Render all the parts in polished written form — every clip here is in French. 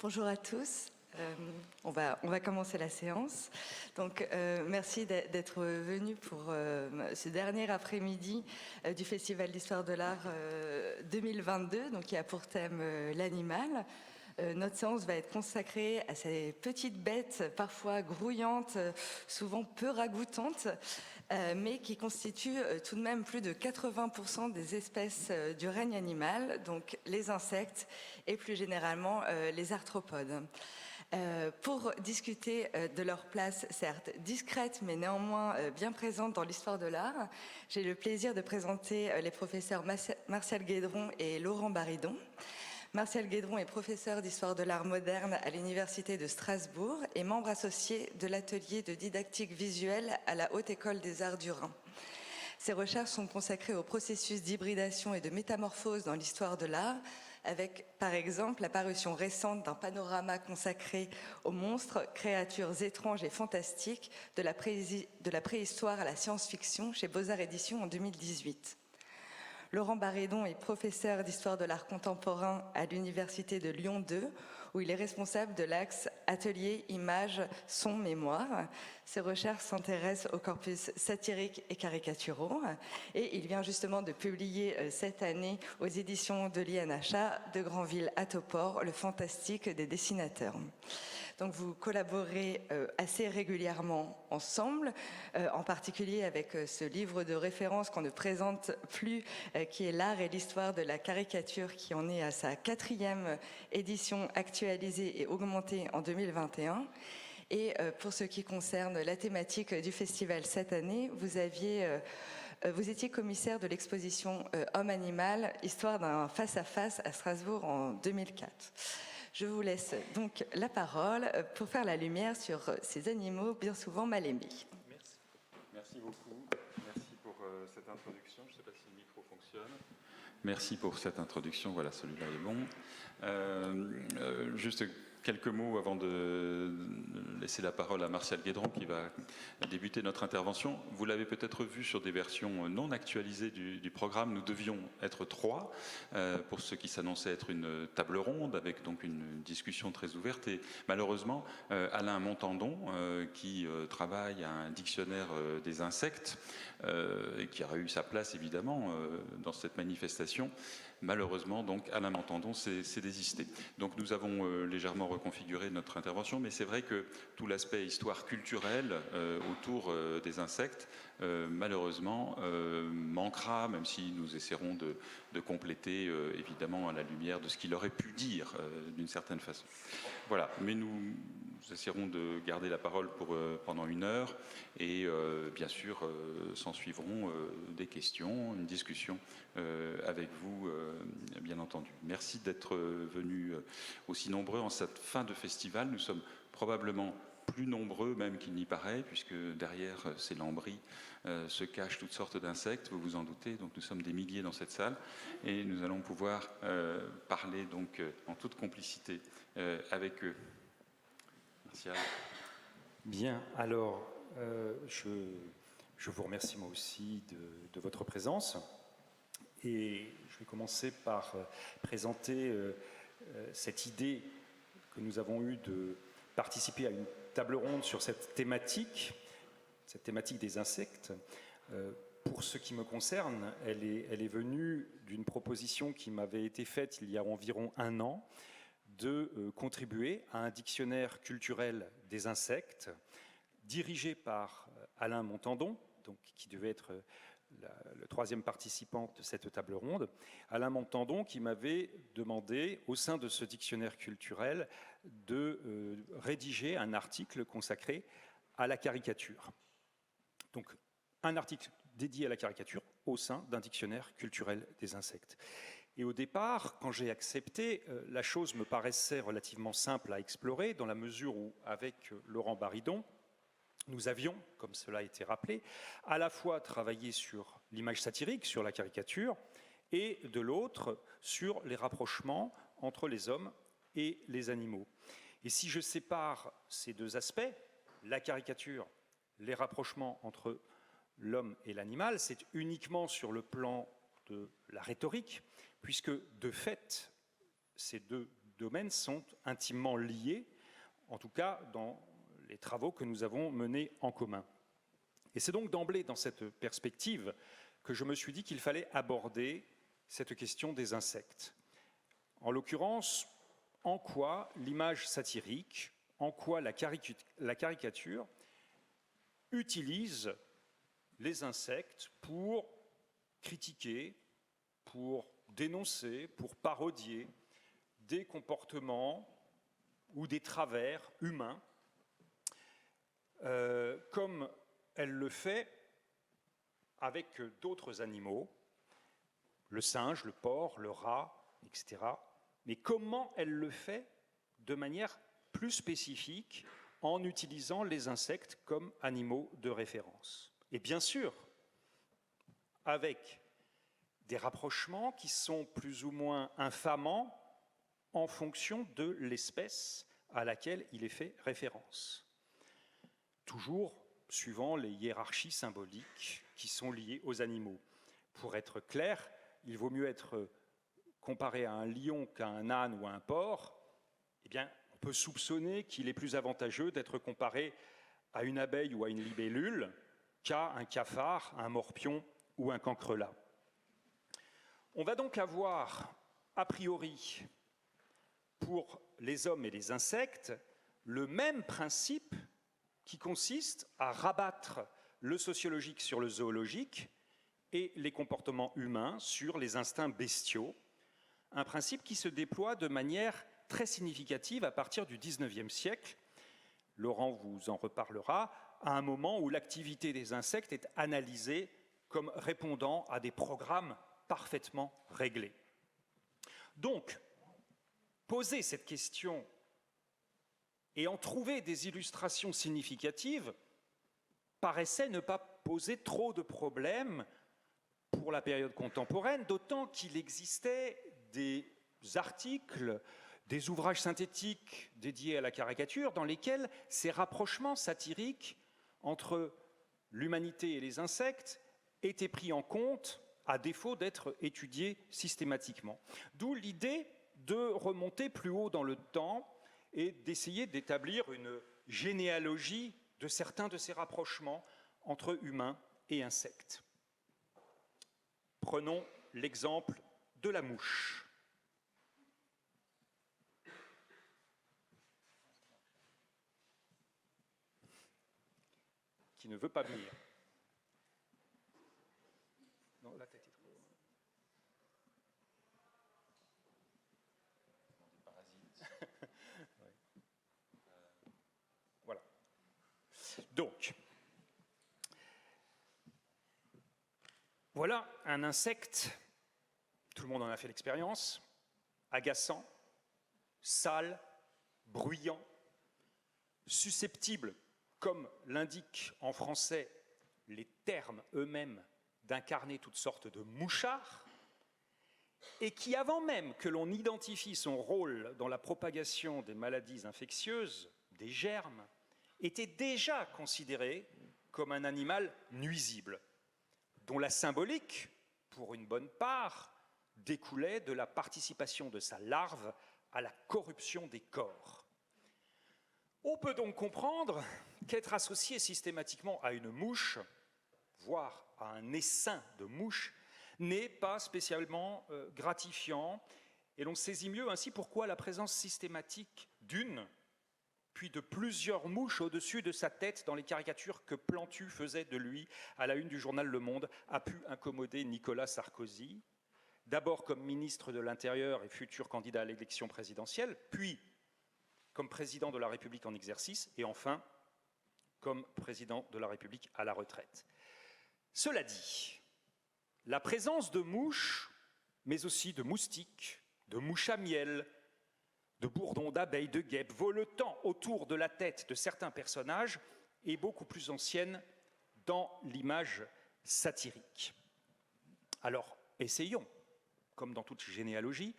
Bonjour à tous. On va commencer la séance. Donc, merci d'être venus pour ce dernier après-midi du Festival d'Histoire de l'Art 2022, donc qui a pour thème l'animal. Notre séance va être consacrée à ces petites bêtes, parfois grouillantes, souvent peu ragoûtantes, mais qui constituent tout de même plus de 80% des espèces du règne animal, donc les insectes et plus généralement les arthropodes. Pour discuter de leur place, certes discrète, mais néanmoins bien présente dans l'histoire de l'art, j'ai le plaisir de présenter les professeurs Martial Guédron et Laurent Baridon. Martial Guédron est professeur d'histoire de l'art moderne à l'Université de Strasbourg et membre associé de l'atelier de didactique visuelle à la Haute École des Arts du Rhin. Ses recherches sont consacrées au processus d'hybridation et de métamorphose dans l'histoire de l'art, avec par exemple la parution récente d'un panorama consacré aux monstres, créatures étranges et fantastiques de la préhistoire à la science-fiction chez Beaux-Arts Éditions en 2018. Laurent Baridon est professeur d'histoire de l'art contemporain à l'Université de Lyon 2, où il est responsable de l'axe Atelier, Images, Son, Mémoire. Ses recherches s'intéressent aux corpus satiriques et caricaturaux. Et il vient justement de publier cette année aux éditions de l'INHA de Granville à Topor, Le fantastique des dessinateurs. Donc vous collaborez assez régulièrement ensemble, en particulier avec ce livre de référence qu'on ne présente plus, qui est L'art et l'histoire de la caricature, qui en est à sa 4e édition actualisée et augmentée en 2021. Et pour ce qui concerne la thématique du festival cette année, vous étiez commissaire de l'exposition Homme-Animal, histoire d'un face-à-face à Strasbourg en 2004. Je vous laisse donc la parole pour faire la lumière sur ces animaux bien souvent mal aimés. Merci. Merci beaucoup. Merci pour cette introduction. Je ne sais pas si le micro fonctionne. Merci pour cette introduction. Voilà, celui-là est bon. Juste quelques mots avant de laisser la parole à Martial Guédron qui va débuter notre intervention. Vous l'avez peut-être vu sur des versions non actualisées du programme. Nous devions être 3 pour ce qui s'annonçait être une table ronde avec donc une discussion très ouverte. Et malheureusement, Alain Montandon, qui travaille à un dictionnaire des insectes et qui aurait eu sa place évidemment dans cette manifestation, malheureusement, donc, Alain Montandon s'est désisté. Donc nous avons légèrement reconfiguré notre intervention, mais c'est vrai que tout l'aspect histoire culturelle autour des insectes, malheureusement, manquera, même si nous essaierons de compléter, évidemment, à la lumière de ce qu'il aurait pu dire, d'une certaine façon. Voilà, mais nous essaierons de garder la parole pendant 1 heure, et bien sûr, s'en suivront des questions, une discussion avec vous, bien entendu. Merci d'être venus aussi nombreux en cette fin de festival. Nous sommes probablement plus nombreux même qu'il n'y paraît, puisque derrière ces lambris se cachent toutes sortes d'insectes, vous vous en doutez. Donc nous sommes des milliers dans cette salle, et nous allons pouvoir parler donc en toute complicité avec eux. Merci. Bien, alors je vous remercie moi aussi de votre présence. Et je vais commencer par présenter cette idée que nous avons eue de participer à une table ronde sur cette thématique des insectes. Pour ce qui me concerne, elle est venue d'une proposition qui m'avait été faite il y a environ 1 an, de contribuer à un dictionnaire culturel des insectes dirigé par Alain Montandon, donc, qui devait être le 3e participant de cette table ronde, Alain Montandon, qui m'avait demandé, au sein de ce dictionnaire culturel, de rédiger un article consacré à la caricature. Donc, un article dédié à la caricature au sein d'un dictionnaire culturel des insectes. Et au départ, quand j'ai accepté, la chose me paraissait relativement simple à explorer, dans la mesure où, avec Laurent Baridon, nous avions, comme cela a été rappelé, à la fois travaillé sur l'image satirique, sur la caricature, et de l'autre, sur les rapprochements entre les hommes et les animaux. Et si je sépare ces 2 aspects, la caricature, les rapprochements entre l'homme et l'animal, c'est uniquement sur le plan de la rhétorique, puisque de fait, ces 2 domaines sont intimement liés, en tout cas dans les travaux que nous avons menés en commun. Et c'est donc d'emblée dans cette perspective que je me suis dit qu'il fallait aborder cette question des insectes. En l'occurrence, en quoi l'image satirique, en quoi la caricature utilise les insectes pour critiquer, pour dénoncer, pour parodier des comportements ou des travers humains, comme elle le fait avec d'autres animaux, le singe, le porc, le rat, etc. Mais comment elle le fait de manière plus spécifique en utilisant les insectes comme animaux de référence. Et bien sûr, avec des rapprochements qui sont plus ou moins infamants en fonction de l'espèce à laquelle il est fait référence. Toujours suivant les hiérarchies symboliques qui sont liées aux animaux. Pour être clair, il vaut mieux être comparé à un lion qu'à un âne ou à un porc. Eh bien, on peut soupçonner qu'il est plus avantageux d'être comparé à une abeille ou à une libellule qu'à un cafard, un morpion ou un cancrelat. On va donc avoir, a priori, pour les hommes et les insectes, le même principe qui consiste à rabattre le sociologique sur le zoologique et les comportements humains sur les instincts bestiaux, un principe qui se déploie de manière très significative à partir du XIXe siècle. Laurent vous en reparlera, à un moment où l'activité des insectes est analysée comme répondant à des programmes parfaitement réglés. Donc, poser cette question et en trouver des illustrations significatives paraissait ne pas poser trop de problèmes pour la période contemporaine, d'autant qu'il existait des articles, des ouvrages synthétiques dédiés à la caricature dans lesquels ces rapprochements satiriques entre l'humanité et les insectes étaient pris en compte à défaut d'être étudiés systématiquement. D'où l'idée de remonter plus haut dans le temps et d'essayer d'établir une généalogie de certains de ces rapprochements entre humains et insectes. Prenons l'exemple de la mouche. Qui ne veut pas venir. Non, la tête est trop... Ouais. Voilà. Donc, voilà un insecte, tout le monde en a fait l'expérience, agaçant, sale, bruyant, susceptible, comme l'indiquent en français les termes eux-mêmes, d'incarner toutes sortes de mouchards, et qui, avant même que l'on identifie son rôle dans la propagation des maladies infectieuses, des germes, était déjà considéré comme un animal nuisible, dont la symbolique, pour une bonne part, découlait de la participation de sa larve à la corruption des corps. On peut donc comprendre qu'être associé systématiquement à une mouche, voire à un essaim de mouche, n'est pas spécialement gratifiant, et l'on saisit mieux ainsi pourquoi la présence systématique d'une, puis de plusieurs mouches au-dessus de sa tête dans les caricatures que Plantu faisait de lui à la une du journal Le Monde a pu incommoder Nicolas Sarkozy, d'abord comme ministre de l'Intérieur et futur candidat à l'élection présidentielle, puis comme président de la République en exercice, et enfin comme président de la République à la retraite. Cela dit, la présence de mouches, mais aussi de moustiques, de mouches à miel, de bourdons, d'abeilles, de guêpes, voletant autour de la tête de certains personnages est beaucoup plus ancienne dans l'image satirique. Alors, essayons, comme dans toute généalogie,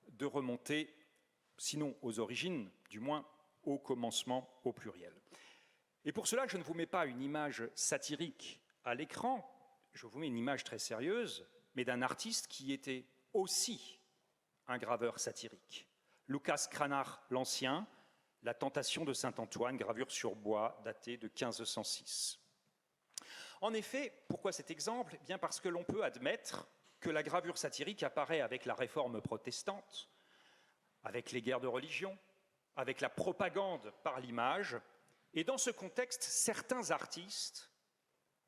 de remonter, sinon aux origines, du moins au commencement au pluriel. Et pour cela, je ne vous mets pas une image satirique à l'écran, je vous mets une image très sérieuse, mais d'un artiste qui était aussi un graveur satirique, Lucas Cranach l'Ancien, La Tentation de Saint-Antoine, gravure sur bois datée de 1506. En effet, pourquoi cet exemple? Eh bien parce que l'on peut admettre que la gravure satirique apparaît avec la réforme protestante, avec les guerres de religion, avec la propagande par l'image, et dans ce contexte, certains artistes,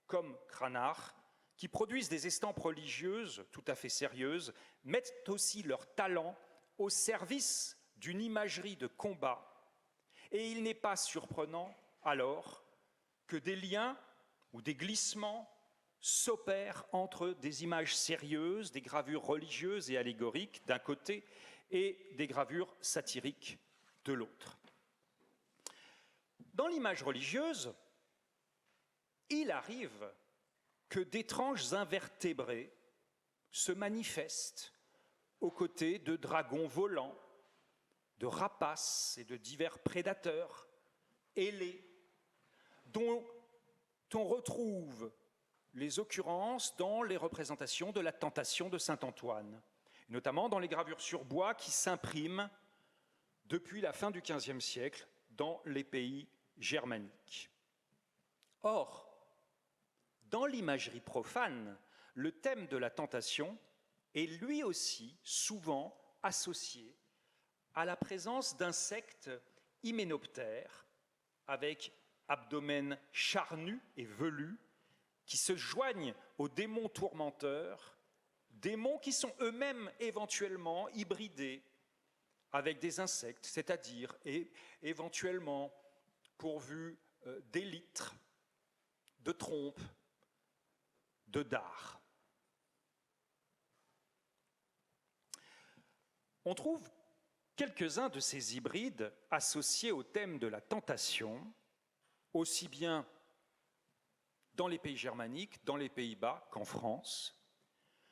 comme Cranach, qui produisent des estampes religieuses tout à fait sérieuses, mettent aussi leur talent au service d'une imagerie de combat. Et il n'est pas surprenant alors que des liens ou des glissements s'opèrent entre des images sérieuses, des gravures religieuses et allégoriques d'un côté et des gravures satiriques de l'autre. Dans l'image religieuse, il arrive que d'étranges invertébrés se manifestent aux côtés de dragons volants, de rapaces et de divers prédateurs ailés, dont on retrouve les occurrences dans les représentations de la Tentation de Saint-Antoine, notamment dans les gravures sur bois qui s'impriment depuis la fin du XVe siècle dans les pays germaniques. Or, dans l'imagerie profane, le thème de la tentation est lui aussi souvent associé à la présence d'insectes hyménoptères avec abdomen charnu et velu qui se joignent aux démons tourmenteurs, démons qui sont eux-mêmes éventuellement hybridés avec des insectes, c'est-à-dire éventuellement pourvus d'élytres, de trompes, de dards. On trouve quelques-uns de ces hybrides associés au thème de la tentation, aussi bien dans les pays germaniques, dans les Pays-Bas qu'en France,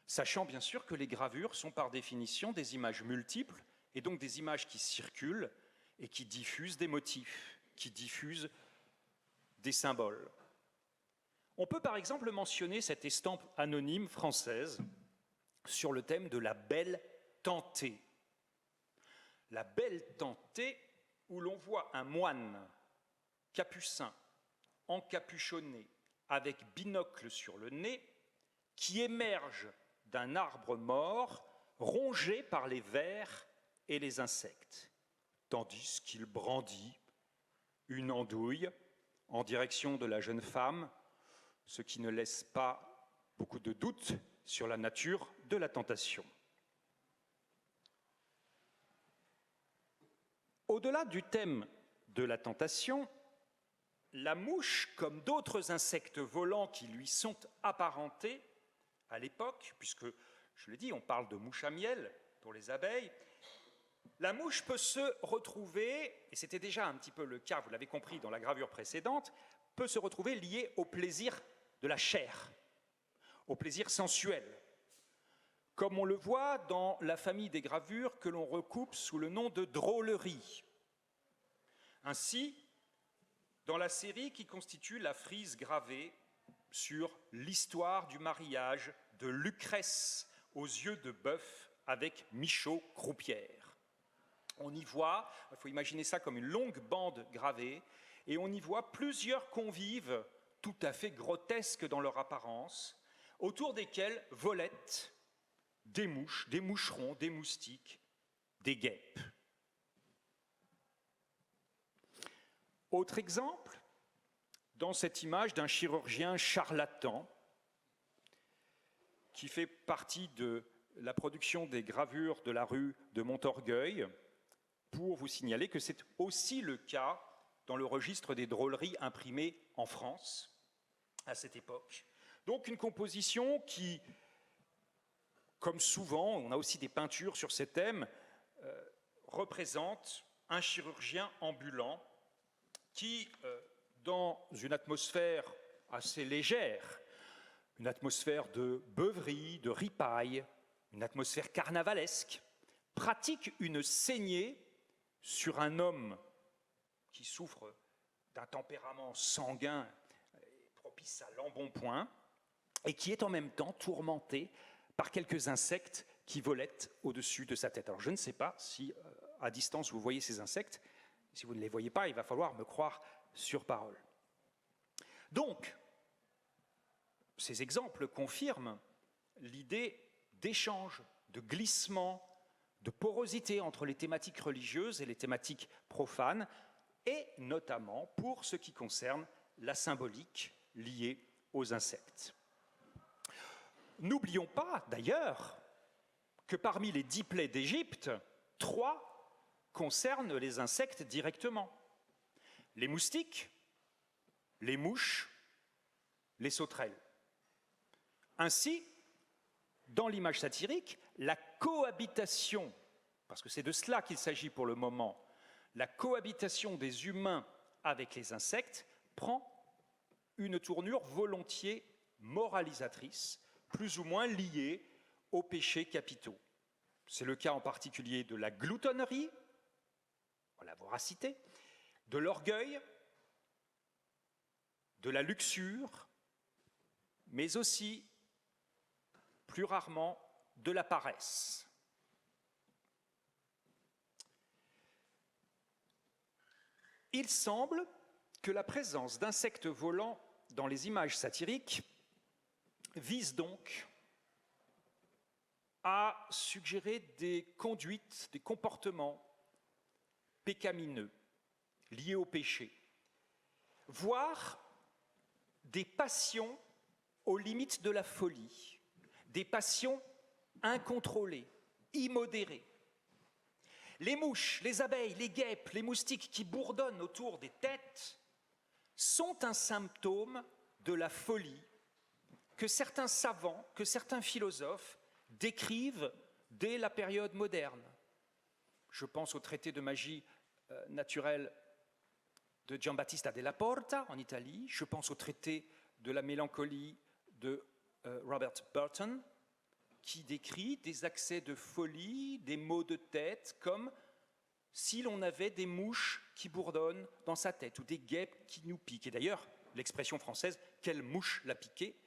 sachant bien sûr que les gravures sont par définition des images multiples et donc des images qui circulent et qui diffusent des motifs, qui diffusent des symboles. On peut par exemple mentionner cette estampe anonyme française sur le thème de la belle tentée. La belle tentée où l'on voit un moine capucin, encapuchonné, avec binocle sur le nez, qui émerge d'un arbre mort, rongé par les vers et les insectes, tandis qu'il brandit une andouille en direction de la jeune femme, ce qui ne laisse pas beaucoup de doutes sur la nature de la tentation. Au-delà du thème de la tentation, la mouche, comme d'autres insectes volants qui lui sont apparentés à l'époque, puisque, je l'ai dit, on parle de mouche à miel pour les abeilles, la mouche peut se retrouver, et c'était déjà un petit peu le cas, vous l'avez compris dans la gravure précédente, peut se retrouver liée au plaisir de la chair, au plaisir sensuel, comme on le voit dans la famille des gravures que l'on recoupe sous le nom de drôlerie. Ainsi, dans la série qui constitue la frise gravée sur l'histoire du mariage de Lucrèce aux yeux de bœuf avec Michaud Croupière. On y voit, il faut imaginer ça comme une longue bande gravée, et on y voit plusieurs convives tout à fait grotesques dans leur apparence, autour desquels volettent des mouches, des moucherons, des moustiques, des guêpes. Autre exemple, dans cette image d'un chirurgien charlatan qui fait partie de la production des gravures de la rue de Montorgueil, pour vous signaler que c'est aussi le cas dans le registre des drôleries imprimées en France à cette époque. Donc une composition qui, comme souvent, on a aussi des peintures sur ces thèmes, représente un chirurgien ambulant qui, dans une atmosphère assez légère, une atmosphère de beuverie, de ripaille, une atmosphère carnavalesque, pratique une saignée sur un homme qui souffre d'un tempérament sanguin propice à l'embonpoint et qui est en même temps tourmenté par quelques insectes qui volettent au-dessus de sa tête. Alors je ne sais pas si à distance, vous voyez ces insectes. Si vous ne les voyez pas, il va falloir me croire sur parole. Donc, ces exemples confirment l'idée d'échange, de glissement, de porosité entre les thématiques religieuses et les thématiques profanes, et notamment pour ce qui concerne la symbolique liée aux insectes. N'oublions pas, d'ailleurs, que parmi les 10 plaies d'Égypte, 3 concernent les insectes directement. Les moustiques, les mouches, les sauterelles. Ainsi, dans l'image satirique, la cohabitation, parce que c'est de cela qu'il s'agit pour le moment, la cohabitation des humains avec les insectes prend une tournure volontiers moralisatrice, plus ou moins liée aux péchés capitaux. C'est le cas en particulier de la gloutonnerie, la voracité, de l'orgueil, de la luxure, mais aussi, plus rarement, de la paresse. Il semble que la présence d'insectes volants dans les images satiriques vise donc à suggérer des conduites, des comportements pécamineux, liés au péché, voire des passions aux limites de la folie, des passions incontrôlées, immodérées. Les mouches, les abeilles, les guêpes, les moustiques qui bourdonnent autour des têtes sont un symptôme de la folie que certains savants, que certains philosophes décrivent dès la période moderne. Je pense au traité de magie naturelle de Giambattista della Porta en Italie, je pense au traité de la mélancolie de Robert Burton, qui décrit des accès de folie, des maux de tête, comme si l'on avait des mouches qui bourdonnent dans sa tête ou des guêpes qui nous piquent. Et d'ailleurs, l'expression française « quelle mouche l'a piqué »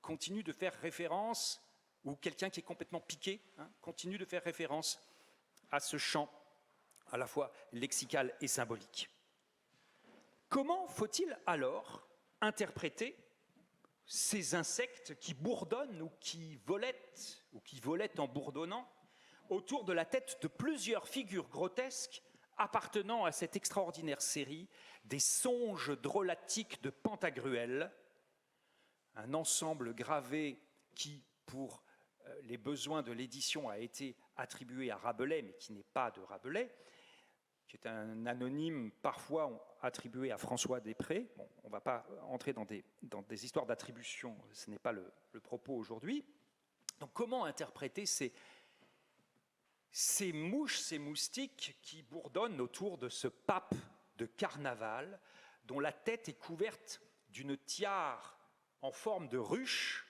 continue de faire référence, ou quelqu'un qui est complètement piqué, continue de faire référence à ce champ à la fois lexical et symbolique. Comment faut-il alors interpréter ces insectes qui bourdonnent ou qui volettent en bourdonnant autour de la tête de plusieurs figures grotesques appartenant à cette extraordinaire série des songes drôlatiques de Pantagruel, un ensemble gravé qui, pour les besoins de l'édition, a été attribué à Rabelais, mais qui n'est pas de Rabelais, qui est un anonyme parfois attribué à François Després. Bon, on ne va pas entrer dans des histoires d'attribution, ce n'est pas le propos aujourd'hui. Donc comment interpréter ces mouches, ces moustiques qui bourdonnent autour de ce pape de carnaval, dont la tête est couverte d'une tiare en forme de ruche,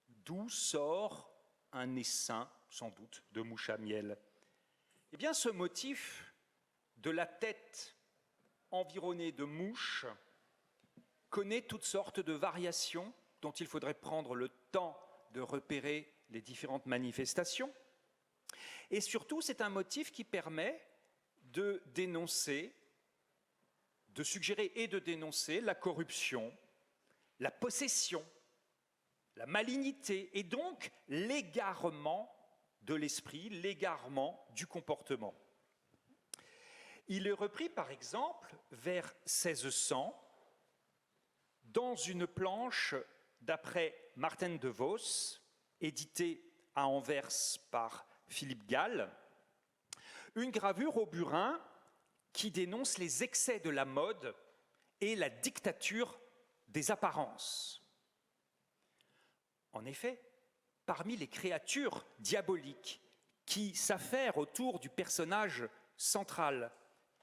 d'où sort un essaim, sans doute, de mouche à miel. Eh bien, ce motif de la tête environnée de mouches connaît toutes sortes de variations dont il faudrait prendre le temps de repérer les différentes manifestations. Et surtout, c'est un motif qui permet de dénoncer, de suggérer et de dénoncer la corruption, la possession, la malignité et donc l'égarement de l'esprit, l'égarement du comportement. Il est repris par exemple vers 1600 dans une planche d'après Martin de Vos, éditée à Anvers par Philippe Gall, une gravure au burin qui dénonce les excès de la mode et la dictature des apparences. En effet, parmi les créatures diaboliques qui s'affairent autour du personnage central,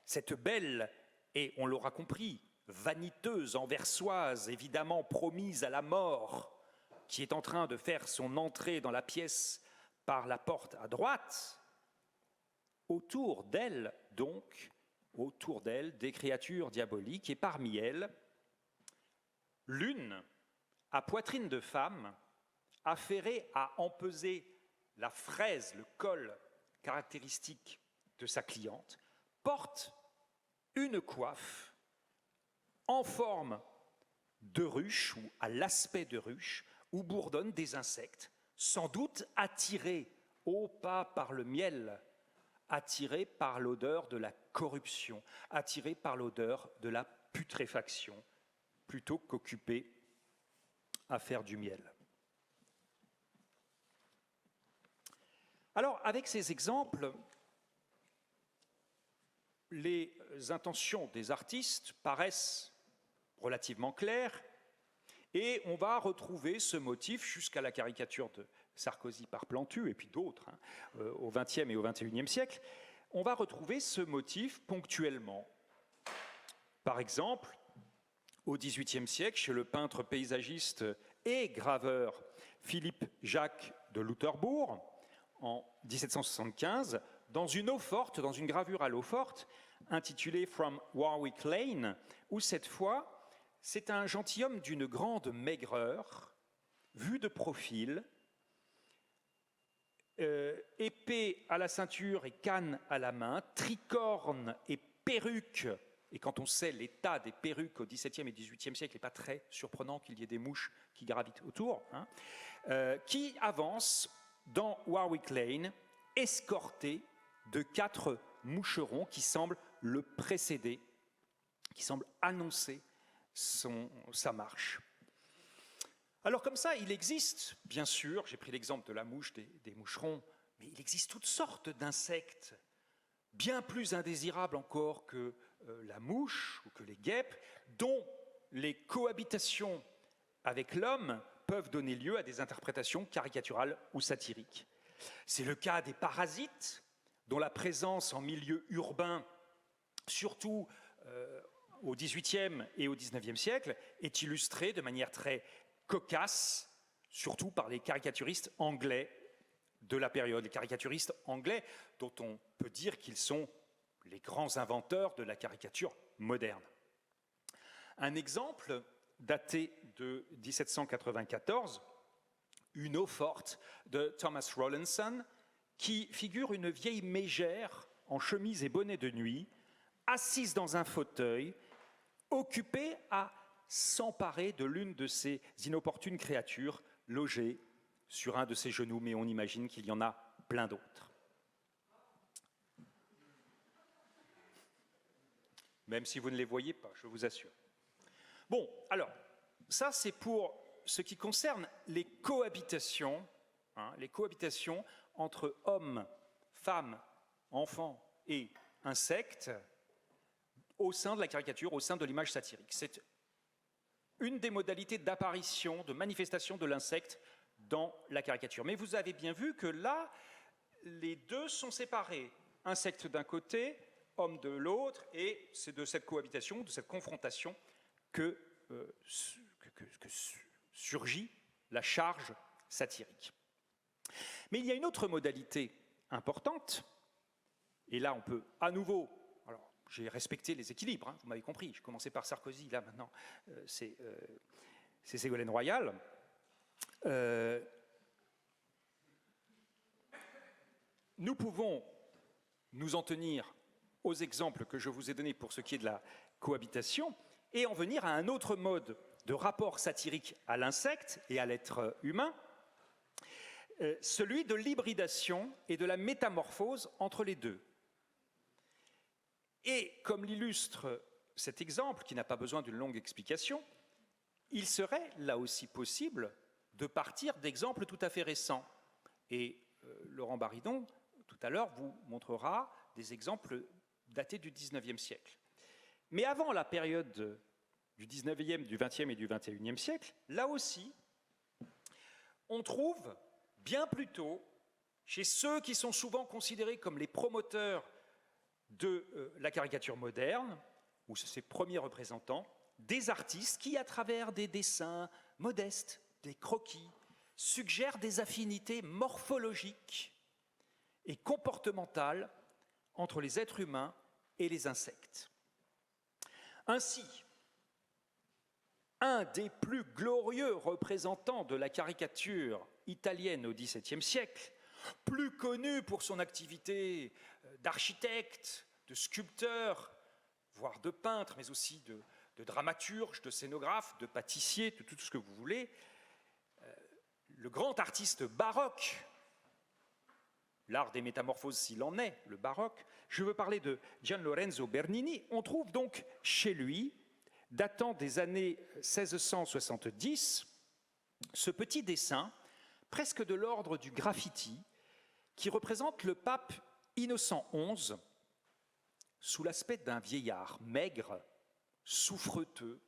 cette belle et, on l'aura compris, vaniteuse anversoise, évidemment promise à la mort, qui est en train de faire son entrée dans la pièce par la porte à droite, autour d'elle, donc, autour d'elle, des créatures diaboliques, et parmi elles, l'une, à poitrine de femme, affairée à empeser la fraise, le col caractéristique de sa cliente, porte une coiffe en forme de ruche ou à l'aspect de ruche où bourdonnent des insectes, sans doute attirés au pas par le miel, attirés par l'odeur de la corruption, attirés par l'odeur de la putréfaction, plutôt qu'occupés à faire du miel. Alors, avec ces exemples, les intentions des artistes paraissent relativement claires et on va retrouver ce motif jusqu'à la caricature de Sarkozy par Plantu et puis d'autres au XXe et au XXIe siècle. On va retrouver ce motif ponctuellement. Par exemple, au XVIIIe siècle, chez le peintre paysagiste et graveur Philippe Jacques de Louterbourg, en 1775, dans une eau-forte, dans une gravure à l'eau-forte, intitulée From Warwick Lane, où cette fois, c'est un gentilhomme d'une grande maigreur, vu de profil, épée à la ceinture et canne à la main, tricorne et perruque. Et quand on sait l'état des perruques au XVIIe et XVIIIe siècle, il n'est pas très surprenant qu'il y ait des mouches qui gravitent autour, qui avance dans Warwick Lane, escorté de 4 moucherons qui semblent le précéder, qui semblent annoncer sa marche. Alors comme ça, il existe, bien sûr, j'ai pris l'exemple de la mouche, des moucherons, mais il existe toutes sortes d'insectes, bien plus indésirables encore que la mouche ou que les guêpes, dont les cohabitations avec l'homme peuvent donner lieu à des interprétations caricaturales ou satiriques. C'est le cas des parasites, dont la présence en milieu urbain, surtout au XVIIIe et au XIXe siècle, est illustrée de manière très cocasse, surtout par les caricaturistes anglais de la période, les caricaturistes anglais dont on peut dire qu'ils sont les grands inventeurs de la caricature moderne. Un exemple daté de 1794, une eau-forte de Thomas Rowlandson, qui figure une vieille mégère en chemise et bonnet de nuit, assise dans un fauteuil, occupée à s'emparer de l'une de ces inopportunes créatures logées sur un de ses genoux, mais on imagine qu'il y en a plein d'autres. Même si vous ne les voyez pas, je vous assure. Bon, alors, ça c'est pour ce qui concerne les cohabitations entre hommes, femmes, enfants et insectes au sein de la caricature, au sein de l'image satirique. C'est une des modalités d'apparition, de manifestation de l'insecte dans la caricature. Mais vous avez bien vu que là, les deux sont séparés. Insecte d'un côté, homme de l'autre, et c'est de cette cohabitation, de cette confrontation que surgit la charge satirique. Mais il y a une autre modalité importante, et là on peut à nouveau, alors j'ai respecté les équilibres, vous m'avez compris, je commençais par Sarkozy, là maintenant c'est Ségolène Royal. Nous pouvons nous en tenir aux exemples que je vous ai donnés pour ce qui est de la cohabitation et en venir à un autre mode de rapport satirique à l'insecte et à l'être humain, celui de l'hybridation et de la métamorphose entre les deux. Et comme l'illustre cet exemple, qui n'a pas besoin d'une longue explication, il serait là aussi possible de partir d'exemples tout à fait récents. Et Laurent Baridon, tout à l'heure, vous montrera des exemples datés du XIXe siècle. Mais avant la période du XIXe, du XXe et du XXIe siècle, là aussi, on trouve bien plus tôt, chez ceux qui sont souvent considérés comme les promoteurs de la caricature moderne, ou ses premiers représentants, des artistes qui, à travers des dessins modestes, des croquis, suggèrent des affinités morphologiques et comportementales entre les êtres humains et les insectes. Ainsi, un des plus glorieux représentants de la caricature italienne au XVIIe siècle, plus connu pour son activité d'architectes, de sculpteurs, voire de peintres, mais aussi de dramaturges, de scénographes, de pâtissiers, de tout ce que vous voulez. Le grand artiste baroque, l'art des métamorphoses s'il en est, le baroque, je veux parler de Gian Lorenzo Bernini. On trouve donc chez lui, datant des années 1670, ce petit dessin, presque de l'ordre du graffiti, qui représente le pape Innocent XI sous l'aspect d'un vieillard maigre, souffreteux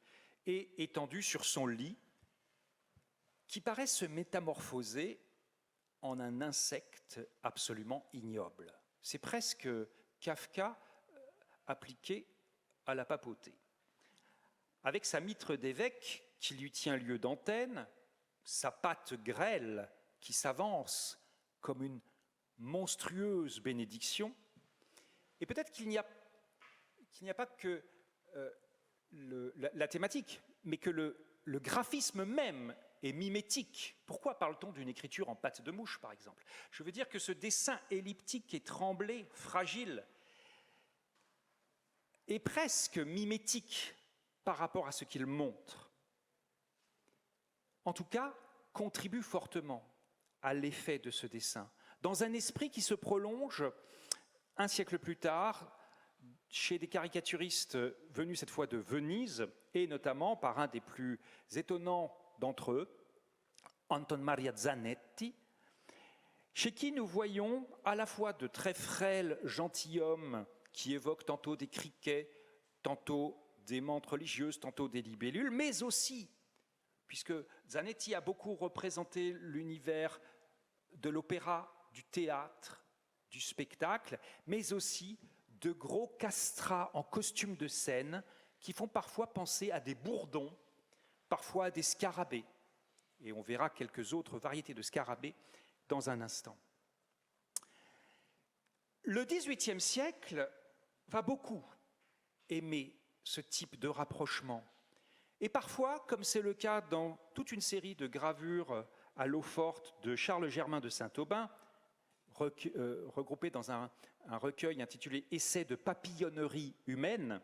et étendu sur son lit, qui paraît se métamorphoser en un insecte absolument ignoble. C'est presque Kafka appliqué à la papauté. Avec sa mitre d'évêque qui lui tient lieu d'antenne, sa patte grêle qui s'avance comme une monstrueuse bénédiction, et peut-être qu'il n'y a pas que la thématique, mais que le graphisme même est mimétique. Pourquoi parle-t-on d'une écriture en patte de mouche, par exemple? Je veux dire que ce dessin elliptique et tremblé, fragile, est presque mimétique par rapport à ce qu'il montre. En tout cas, contribue fortement à l'effet de ce dessin, dans un esprit qui se prolonge un siècle plus tard, chez des caricaturistes venus cette fois de Venise, et notamment par un des plus étonnants d'entre eux, Anton Maria Zanetti, chez qui nous voyons à la fois de très frêles gentilshommes qui évoquent tantôt des criquets, tantôt des mantes religieuses, tantôt des libellules, mais aussi, puisque Zanetti a beaucoup représenté l'univers de l'opéra, du théâtre, du spectacle, mais aussi de gros castrats en costume de scène qui font parfois penser à des bourdons, parfois à des scarabées. Et on verra quelques autres variétés de scarabées dans un instant. Le XVIIIe siècle va beaucoup aimer ce type de rapprochement. Et parfois, comme c'est le cas dans toute une série de gravures à l'eau forte de Charles Germain de Saint-Aubin, regroupées dans un recueil intitulé « Essais de papillonnerie humaine »,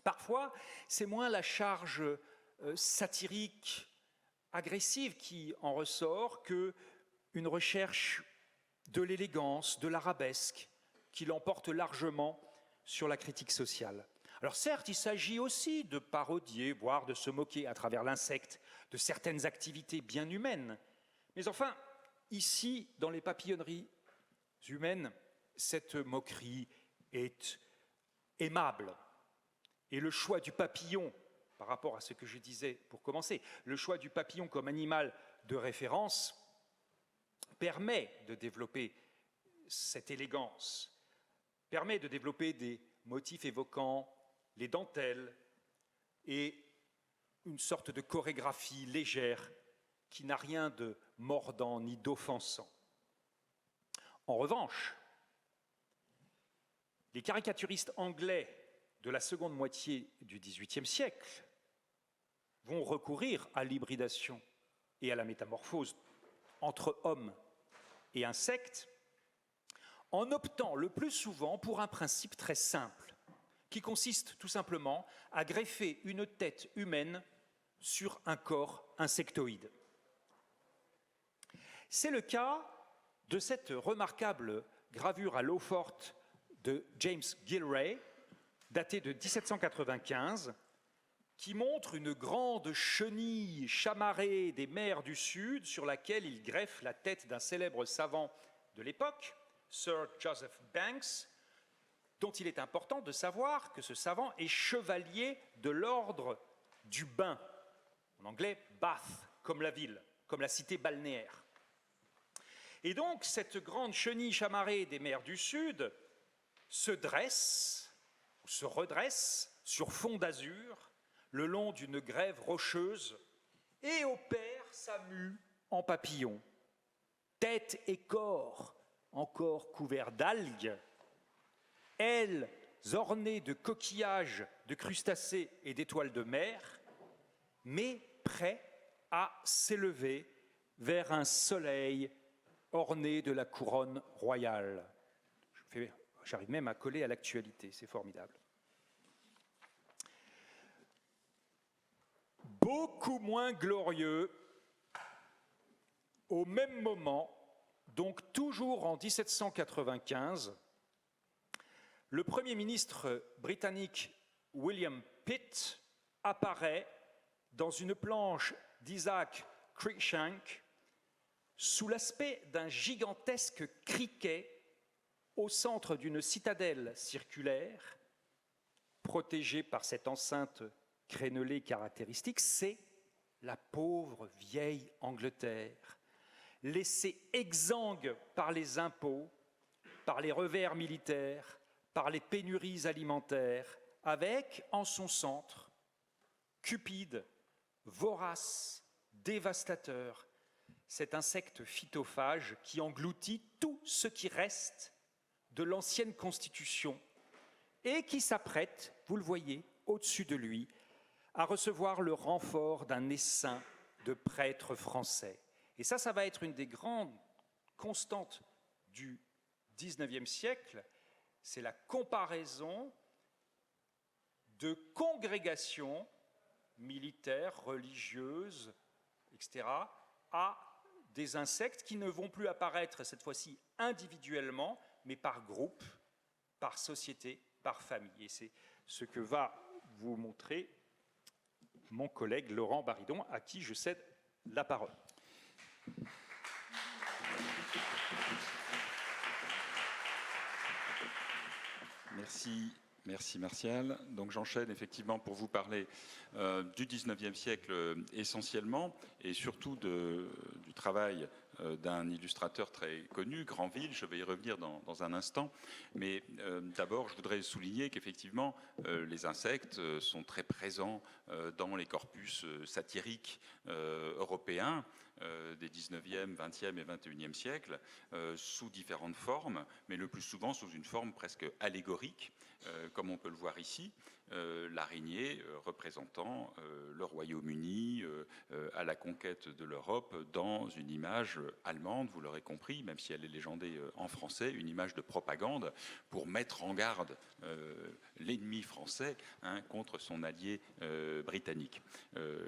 parfois, c'est moins la charge satirique, agressive qui en ressort qu'une recherche de l'élégance, de l'arabesque, qui l'emporte largement sur la critique sociale. Alors certes, il s'agit aussi de parodier, voire de se moquer à travers l'insecte de certaines activités bien humaines. Mais enfin, ici, dans les papillonneries humaines, cette moquerie est aimable. Et le choix du papillon, par rapport à ce que je disais pour commencer, le choix du papillon comme animal de référence permet de développer cette élégance, permet de développer des motifs évoquant les dentelles et une sorte de chorégraphie légère qui n'a rien de mordant ni d'offensant. En revanche, les caricaturistes anglais de la seconde moitié du XVIIIe siècle vont recourir à l'hybridation et à la métamorphose entre hommes et insectes en optant le plus souvent pour un principe très simple qui consiste tout simplement à greffer une tête humaine sur un corps insectoïde. C'est le cas de cette remarquable gravure à l'eau forte de James Gillray, datée de 1795, qui montre une grande chenille chamarrée des mers du Sud sur laquelle il greffe la tête d'un célèbre savant de l'époque, Sir Joseph Banks, dont il est important de savoir que ce savant est chevalier de l'ordre du bain, en anglais Bath, comme la ville, comme la cité balnéaire. Et donc cette grande chenille chamarrée des mers du Sud se dresse, ou se redresse sur fond d'azur, le long d'une grève rocheuse, et opère sa mue en papillon. Tête et corps encore couverts d'algues, ailes ornées de coquillages, de crustacés et d'étoiles de mer, mais prêts à s'élever vers un soleil orné de la couronne royale. Je fais j'arrive même à coller à l'actualité, c'est formidable. Beaucoup moins glorieux, au même moment, donc toujours en 1795, le Premier ministre britannique William Pitt apparaît dans une planche d'Isaac Cruikshank sous l'aspect d'un gigantesque criquet au centre d'une citadelle circulaire, protégée par cette enceinte crénelée caractéristique. C'est la pauvre vieille Angleterre, laissée exsangue par les impôts, par les revers militaires, par les pénuries alimentaires, avec en son centre Cupide, vorace, dévastateur, cet insecte phytophage qui engloutit tout ce qui reste de l'ancienne Constitution et qui s'apprête, vous le voyez, au-dessus de lui, à recevoir le renfort d'un essaim de prêtres français. Et ça va être une des grandes constantes du XIXe siècle, c'est la comparaison de congrégations militaires, religieuses, etc., à des insectes qui ne vont plus apparaître cette fois-ci individuellement, mais par groupe, par société, par famille. Et c'est ce que va vous montrer mon collègue Laurent Baridon, à qui je cède la parole. Merci Martial. Donc j'enchaîne effectivement pour vous parler du XIXe siècle essentiellement et surtout du travail d'un illustrateur très connu, Granville. Je vais y revenir dans un instant. Mais d'abord, je voudrais souligner qu'effectivement, les insectes sont très présents dans les corpus satiriques européens des 19e, 20e et 21e siècles, sous différentes formes, mais le plus souvent sous une forme presque allégorique, comme on peut le voir ici, l'araignée représentant le Royaume-Uni à la conquête de l'Europe dans une image allemande, vous l'aurez compris, même si elle est légendée en français, une image de propagande pour mettre en garde l'ennemi français contre son allié britannique.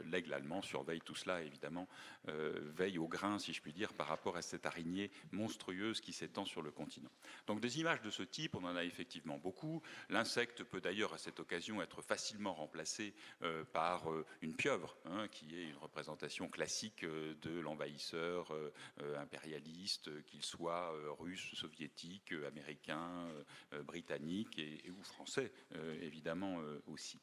L'aigle allemand surveille tout cela, évidemment, veille au grain, si je puis dire, par rapport à cette araignée monstrueuse qui s'étend sur le continent. Donc des images de ce type, on en a effectivement beaucoup. L'insecte peut d'ailleurs à cette occasion être facilement remplacé par une pieuvre, qui est une représentation classique de l'envahisseur impérialiste, qu'il soit russe, soviétique, américain, britannique et ou français, évidemment aussi.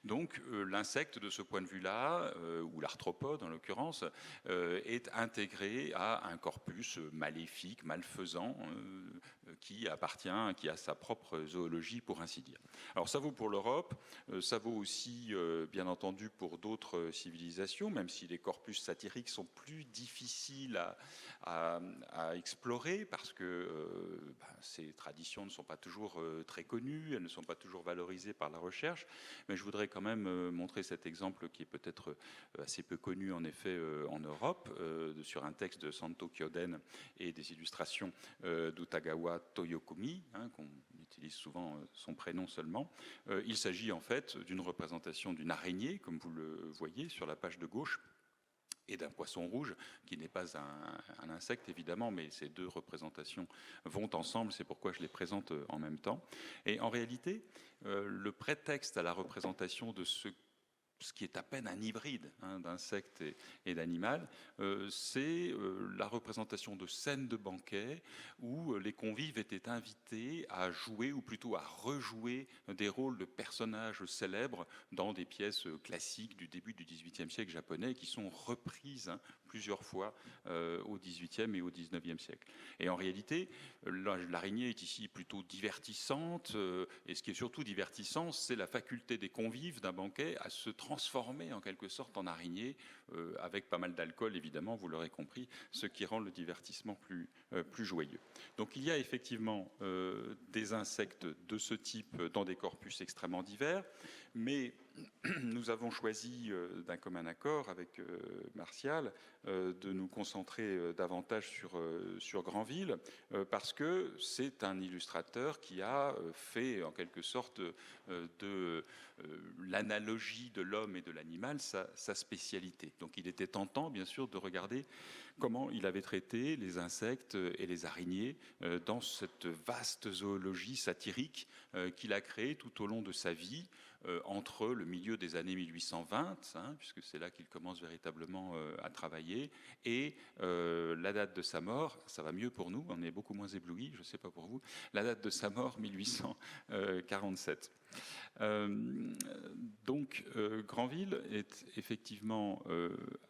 Donc l'insecte, de ce point de vue-là, ou l'arthropode en l'occurrence, est intégré à un corpus maléfique, malfaisant, qui a sa propre zoologie, pour ainsi dire. Alors ça vaut pour l'Europe, ça vaut aussi, bien entendu, pour d'autres civilisations, même si les corpus satiriques sont plus difficiles à explorer, parce que ces traditions ne sont pas toujours très connues, elles ne sont pas toujours valorisées par la recherche, mais je voudrais quand même montrer cet exemple qui est peut-être assez peu connu, en effet, en Europe, sur un texte de Santo Kyoden et des illustrations d'Utagawa Toyokumi, qu'on utilise souvent son prénom seulement. Il s'agit en fait d'une représentation d'une araignée, comme vous le voyez sur la page de gauche, et d'un poisson rouge, qui n'est pas un insecte évidemment, mais ces deux représentations vont ensemble, c'est pourquoi je les présente en même temps. Et en réalité, le prétexte à la représentation de ce qui est à peine un hybride d'insecte et d'animal, c'est la représentation de scènes de banquet où les convives étaient invités à jouer, ou plutôt à rejouer, des rôles de personnages célèbres dans des pièces classiques du début du XVIIIe siècle japonais, qui sont reprises plusieurs fois au XVIIIe et au XIXe siècle. Et en réalité, l'araignée est ici plutôt divertissante, et ce qui est surtout divertissant, c'est la faculté des convives d'un banquet à se transformer transformées en quelque sorte en araignées, avec pas mal d'alcool évidemment, vous l'aurez compris, ce qui rend le divertissement plus joyeux. Donc il y a effectivement des insectes de ce type dans des corpus extrêmement divers, mais nous avons choisi d'un commun accord avec Martial de nous concentrer davantage sur Granville, parce que c'est un illustrateur qui a fait en quelque sorte de l'analogie de l'homme et de l'animal sa spécialité. Donc il était tentant bien sûr de regarder comment il avait traité les insectes et les araignées dans cette vaste zoologie satirique qu'il a créée tout au long de sa vie, entre le milieu des années 1820, puisque c'est là qu'il commence véritablement à travailler, et la date de sa mort. Ça va mieux pour nous, on est beaucoup moins éblouis, je ne sais pas pour vous, la date de sa mort, 1847. Donc Granville est effectivement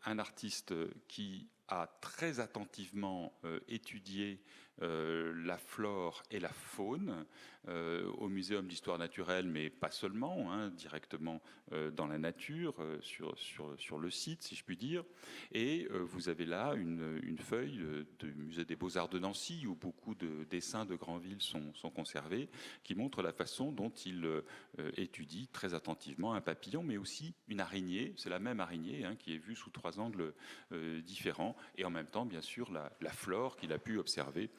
un artiste qui a très attentivement étudié la flore et la faune au Muséum d'histoire naturelle, mais pas seulement, directement dans la nature, sur le site, si je puis dire. Et vous avez là une feuille du Musée des Beaux-Arts de Nancy, où beaucoup de dessins de Granville sont conservés, qui montre la façon dont il étudie très attentivement un papillon, mais aussi une araignée. C'est la même araignée qui est vue sous 3 angles différents, et en même temps, bien sûr, la flore qu'il a pu observer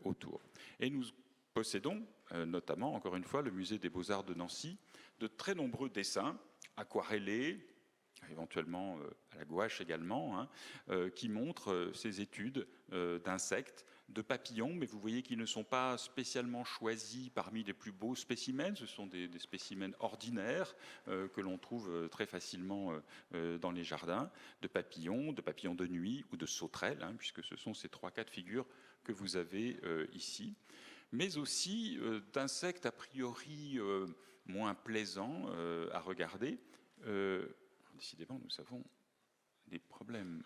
autour. Et nous possédons notamment, encore une fois, le Musée des Beaux-Arts de Nancy, de très nombreux dessins aquarellés, éventuellement à la gouache également, qui montrent ces études d'insectes, de papillons, mais vous voyez qu'ils ne sont pas spécialement choisis parmi les plus beaux spécimens, ce sont des spécimens ordinaires que l'on trouve très facilement dans les jardins, de papillons de nuit ou de sauterelles, puisque ce sont ces 3 cas de figure que vous avez ici, mais aussi d'insectes a priori moins plaisants à regarder. Décidément, nous avons des problèmes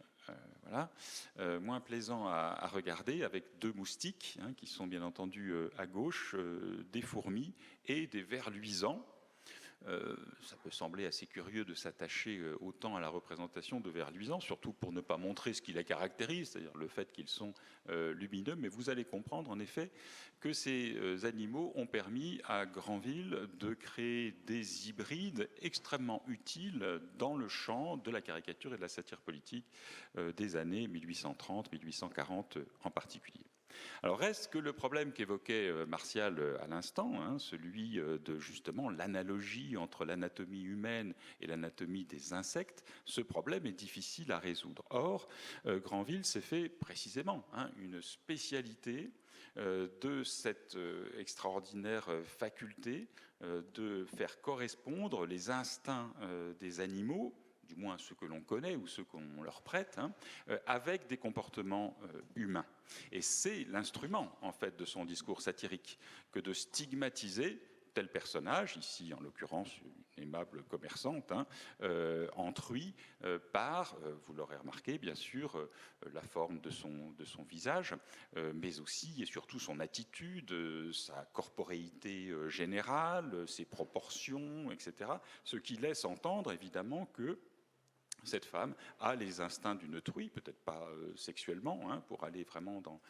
moins plaisants à regarder, avec 2 moustiques qui sont bien entendu à gauche, des fourmis et des vers luisants. Ça peut sembler assez curieux de s'attacher autant à la représentation de vers luisants, surtout pour ne pas montrer ce qui les caractérise, c'est-à-dire le fait qu'ils sont lumineux, mais vous allez comprendre en effet que ces animaux ont permis à Granville de créer des hybrides extrêmement utiles dans le champ de la caricature et de la satire politique des années 1830-1840 en particulier. Alors reste que le problème qu'évoquait Martial à l'instant, celui de justement l'analogie entre l'anatomie humaine et l'anatomie des insectes, ce problème est difficile à résoudre. Or, Granville s'est fait précisément une spécialité de cette extraordinaire faculté de faire correspondre les instincts des animaux, du moins ceux que l'on connaît ou ceux qu'on leur prête, avec des comportements humains. Et c'est l'instrument, en fait, de son discours satirique, que de stigmatiser tel personnage, ici en l'occurrence une aimable commerçante, entruit par, vous l'aurez remarqué bien sûr, la forme de son visage, mais aussi et surtout son attitude, sa corporéité générale, ses proportions, etc. Ce qui laisse entendre évidemment que cette femme a les instincts d'une truie, peut-être pas sexuellement, pour aller vraiment dans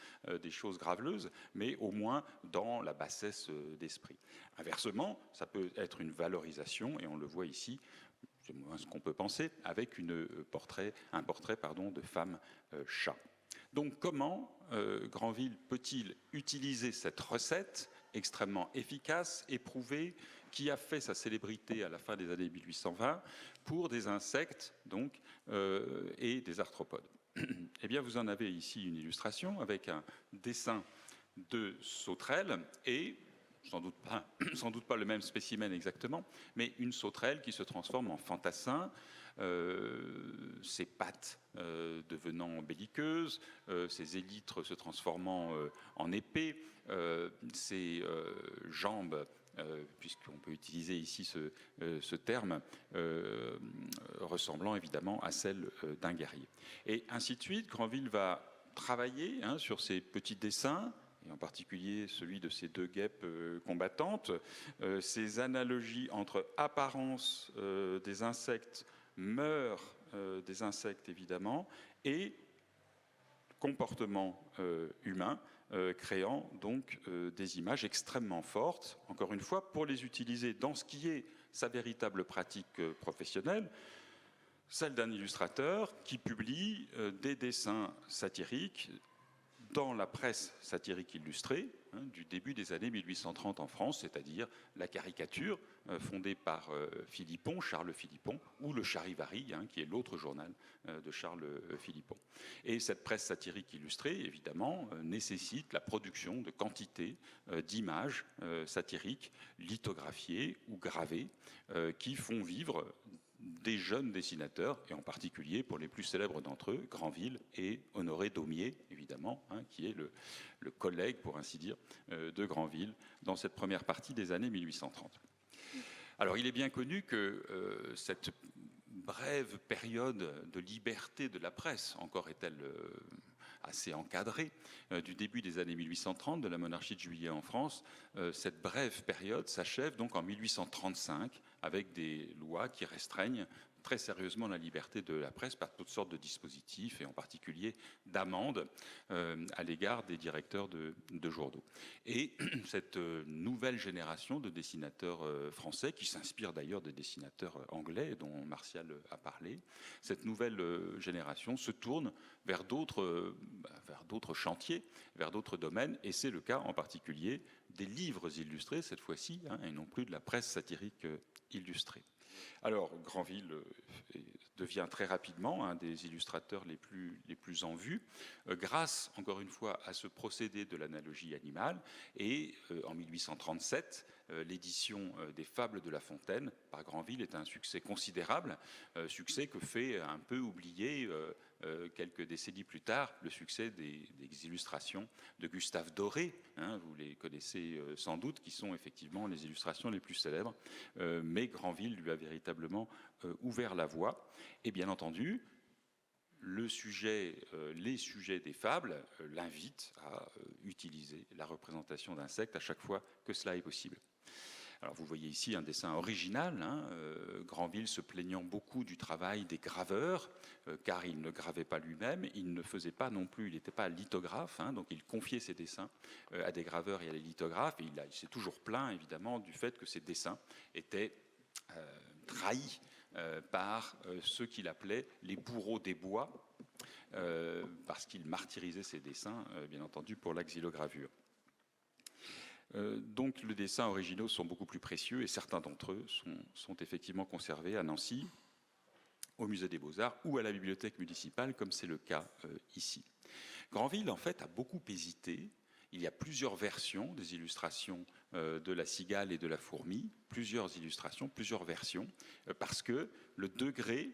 des choses graveleuses, mais au moins dans la bassesse d'esprit. Inversement, ça peut être une valorisation, et on le voit ici, c'est moins ce qu'on peut penser, avec un portrait de femme chat. Donc comment Granville peut-il utiliser cette recette extrêmement efficace, éprouvée, qui a fait sa célébrité à la fin des années 1820 pour des insectes donc, et des arthropodes? Eh bien, vous en avez ici une illustration avec un dessin de sauterelle et sans doute pas le même spécimen exactement, mais une sauterelle qui se transforme en fantassin, ses pattes devenant belliqueuses, ses élytres se transformant en épées, ses jambes, puisqu'on peut utiliser ici ce terme, ressemblant évidemment à celle d'un guerrier. Et ainsi de suite, Granville va travailler sur ces petits dessins, et en particulier celui de ces deux guêpes combattantes, ces analogies entre apparence des insectes, mœurs des insectes évidemment, et comportement humain, créant donc des images extrêmement fortes, encore une fois, pour les utiliser dans ce qui est sa véritable pratique professionnelle, celle d'un illustrateur qui publie des dessins satiriques dans la presse satirique illustrée du début des années 1830 en France, c'est-à-dire la caricature fondée par Philippon, Charles Philippon, ou le Charivari, qui est l'autre journal de Charles Philippon. Et cette presse satirique illustrée, évidemment, nécessite la production de quantités d'images satiriques lithographiées ou gravées qui font vivre des jeunes dessinateurs, et en particulier pour les plus célèbres d'entre eux, Granville et Honoré Daumier, évidemment, qui est le collègue, pour ainsi dire, de Granville dans cette première partie des années 1830. Alors, il est bien connu que cette brève période de liberté de la presse, encore est-elle assez encadrée, du début des années 1830, de la monarchie de Juillet en France, cette brève période s'achève donc en 1835 avec des lois qui restreignent très sérieusement la liberté de la presse par toutes sortes de dispositifs, et en particulier d'amendes à l'égard des directeurs de journaux. Et cette nouvelle génération de dessinateurs français, qui s'inspire d'ailleurs des dessinateurs anglais dont Martial a parlé, cette nouvelle génération se tourne vers d'autres chantiers, vers d'autres domaines, et c'est le cas en particulier des livres illustrés cette fois-ci, et non plus de la presse satirique illustrée. Alors, Granville devient très rapidement un des illustrateurs les plus en vue, grâce, encore une fois, à ce procédé de l'analogie animale. Et en 1837, l'édition des Fables de La Fontaine par Granville est un succès considérable, succès que fait un peu oublier quelques décennies plus tard le succès des illustrations de Gustave Doré. Vous les connaissez sans doute, qui sont effectivement les illustrations les plus célèbres, mais Granville lui a véritablement ouvert la voie. Et bien entendu, les sujets des fables l'invitent à utiliser la représentation d'insectes à chaque fois que cela est possible. Alors vous voyez ici un dessin original, Granville se plaignant beaucoup du travail des graveurs, car il ne gravait pas lui-même, il ne faisait pas non plus, il n'était pas lithographe, donc il confiait ses dessins à des graveurs et à des lithographes, et il s'est toujours plaint évidemment du fait que ses dessins étaient trahis par ceux qu'il appelait les bourreaux des bois, parce qu'il martyrisait ses dessins, bien entendu, pour la xylogravure. Donc les dessins originaux sont beaucoup plus précieux, et certains d'entre eux sont effectivement conservés à Nancy, au Musée des Beaux-Arts ou à la bibliothèque municipale, comme c'est le cas ici. Granville, en fait, a beaucoup hésité. Il y a plusieurs versions des illustrations de la cigale et de la fourmi, plusieurs illustrations, plusieurs versions, parce que le degré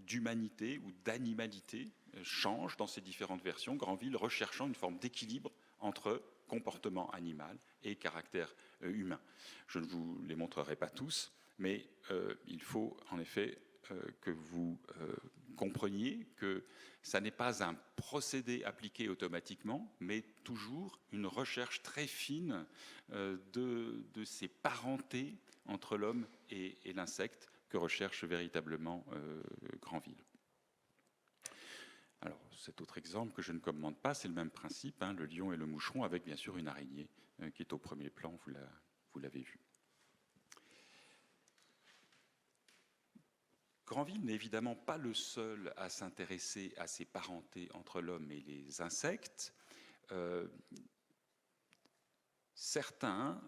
d'humanité ou d'animalité change dans ces différentes versions, Granville recherchant une forme d'équilibre entre comportement animal et caractère humain. Je ne vous les montrerai pas tous, mais il faut en effet que vous compreniez que ça n'est pas un procédé appliqué automatiquement, mais toujours une recherche très fine de ces parentés entre l'homme et l'insecte que recherche véritablement Granville. Alors, cet autre exemple que je ne commente pas, c'est le même principe, le lion et le moucheron, avec bien sûr une araignée qui est au premier plan, vous l'avez vu. Granville n'est évidemment pas le seul à s'intéresser à ces parentés entre l'homme et les insectes. Certains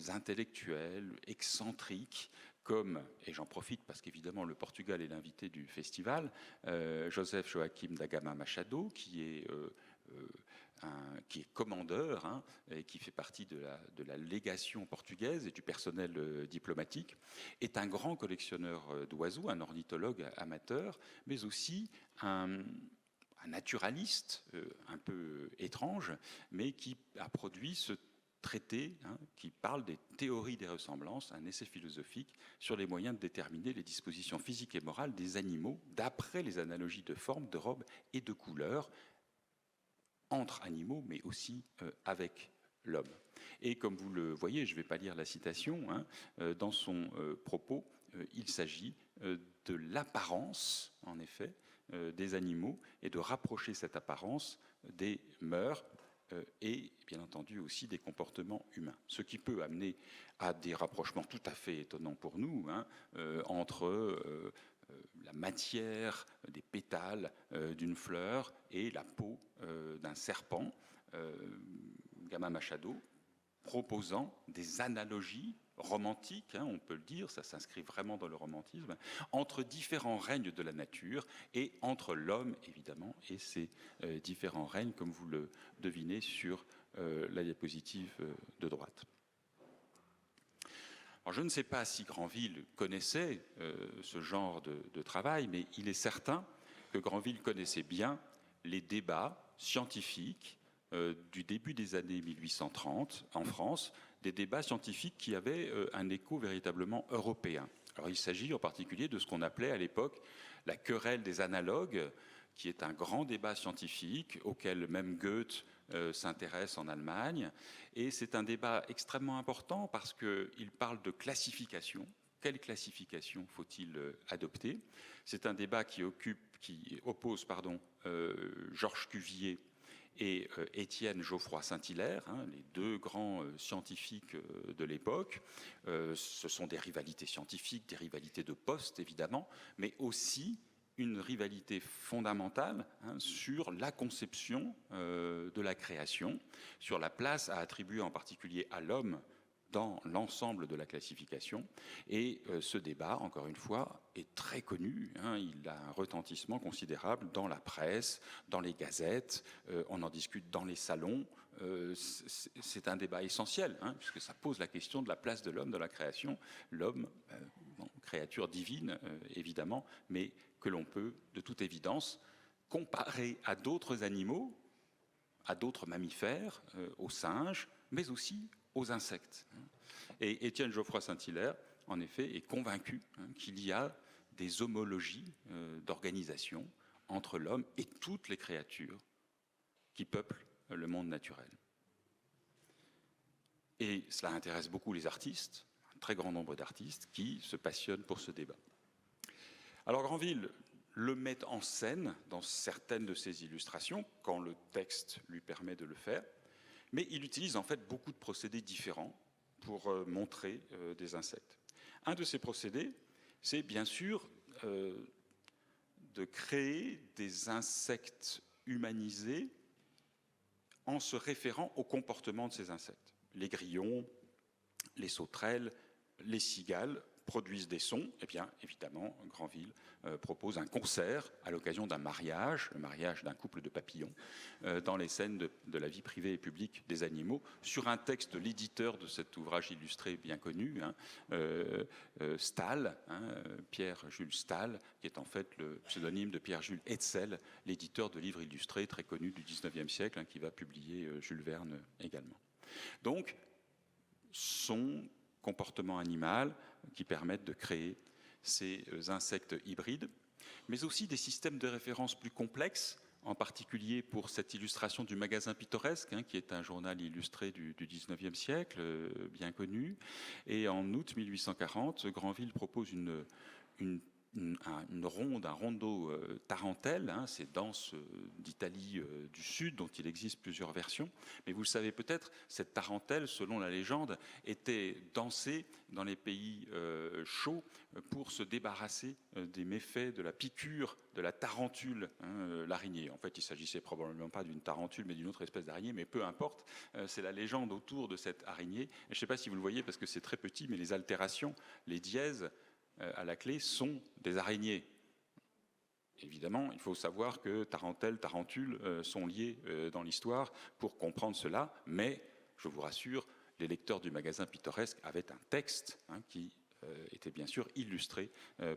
intellectuels excentriques, comme, et j'en profite parce qu'évidemment le Portugal est l'invité du festival, Joseph Joaquim da Gama Machado, qui est commandeur et qui fait partie de la légation portugaise et du personnel diplomatique, est un grand collectionneur d'oiseaux, un ornithologue amateur, mais aussi un naturaliste un peu étrange, mais qui a produit ce traité qui parle des théories des ressemblances, un essai philosophique sur les moyens de déterminer les dispositions physiques et morales des animaux d'après les analogies de forme, de robe et de couleur, entre animaux, mais aussi avec l'homme. Et comme vous le voyez, je ne vais pas lire la citation, hein, dans son propos, il s'agit de l'apparence, en effet, des animaux et de rapprocher cette apparence des mœurs et bien entendu aussi des comportements humains. Ce qui peut amener à des rapprochements tout à fait étonnants pour nous, hein, entre la matière des pétales d'une fleur et la peau d'un serpent, Gama Machado, proposant des analogies romantiques, hein, on peut le dire, ça s'inscrit vraiment dans le romantisme, entre différents règnes de la nature et entre l'homme, évidemment, et ces différents règnes, comme vous le devinez sur la diapositive de droite. Alors, je ne sais pas si Granville connaissait ce genre de travail, mais il est certain que Granville connaissait bien les débats scientifiques du début des années 1830 en France, des débats scientifiques qui avaient un écho véritablement européen. Alors il s'agit en particulier de ce qu'on appelait à l'époque la querelle des analogues, qui est un grand débat scientifique auquel même Goethe s'intéresse en Allemagne. Et c'est un débat extrêmement important parce qu'il parle de classification. Quelle classification faut-il adopter? C'est un débat qui oppose Georges Cuvier et Étienne Geoffroy Saint-Hilaire, hein, les deux grands scientifiques de l'époque. Ce sont des rivalités scientifiques, des rivalités de poste, évidemment, mais aussi une rivalité fondamentale sur la conception de la création, sur la place à attribuer en particulier à l'homme dans l'ensemble de la classification. Et ce débat, encore une fois, est très connu. Il a un retentissement considérable dans la presse, dans les gazettes, on en discute dans les salons. C'est un débat essentiel, puisque ça pose la question de la place de l'homme dans la création. L'homme, créature divine, évidemment, mais que l'on peut, de toute évidence, comparer à d'autres animaux, à d'autres mammifères, aux singes, mais aussi aux insectes. Et Étienne Geoffroy Saint-Hilaire, en effet, est convaincu qu'il y a des homologies d'organisation entre l'homme et toutes les créatures qui peuplent le monde naturel. Et cela intéresse beaucoup les artistes, un très grand nombre d'artistes qui se passionnent pour ce débat. Alors Granville le met en scène dans certaines de ses illustrations, quand le texte lui permet de le faire, mais il utilise en fait beaucoup de procédés différents pour montrer des insectes. Un de ces procédés, c'est bien sûr de créer des insectes humanisés en se référant au comportement de ces insectes. Les grillons, les sauterelles, les cigales produisent des sons. Eh bien, évidemment, Granville propose un concert à l'occasion d'un mariage, le mariage d'un couple de papillons, dans les scènes de la vie privée et publique des animaux, sur un texte de l'éditeur de cet ouvrage illustré bien connu, Stahl, Pierre-Jules Stahl, qui est en fait le pseudonyme de Pierre-Jules Hetzel, l'éditeur de livres illustrés très connu du XIXe siècle, qui va publier Jules Verne également. Donc, son comportement animal qui permettent de créer ces insectes hybrides, mais aussi des systèmes de référence plus complexes, en particulier pour cette illustration du Magasin Pittoresque, qui est un journal illustré du XIXe siècle, bien connu. Et en août 1840, Granville propose un rondo tarentelle, ces danses d'Italie du Sud, dont il existe plusieurs versions. Mais vous le savez peut-être, cette tarentelle, selon la légende, était dansée dans les pays chauds pour se débarrasser des méfaits de la piqûre de la tarentule, l'araignée. En fait, il ne s'agissait probablement pas d'une tarentule, mais d'une autre espèce d'araignée, mais peu importe, c'est la légende autour de cette araignée. Et je ne sais pas si vous le voyez, parce que c'est très petit, mais les altérations, les dièses, à la clé sont des araignées. Évidemment, il faut savoir que tarentelle, tarentule sont liés dans l'histoire pour comprendre cela, mais je vous rassure, les lecteurs du Magasin Pittoresque avaient un texte qui était bien sûr illustré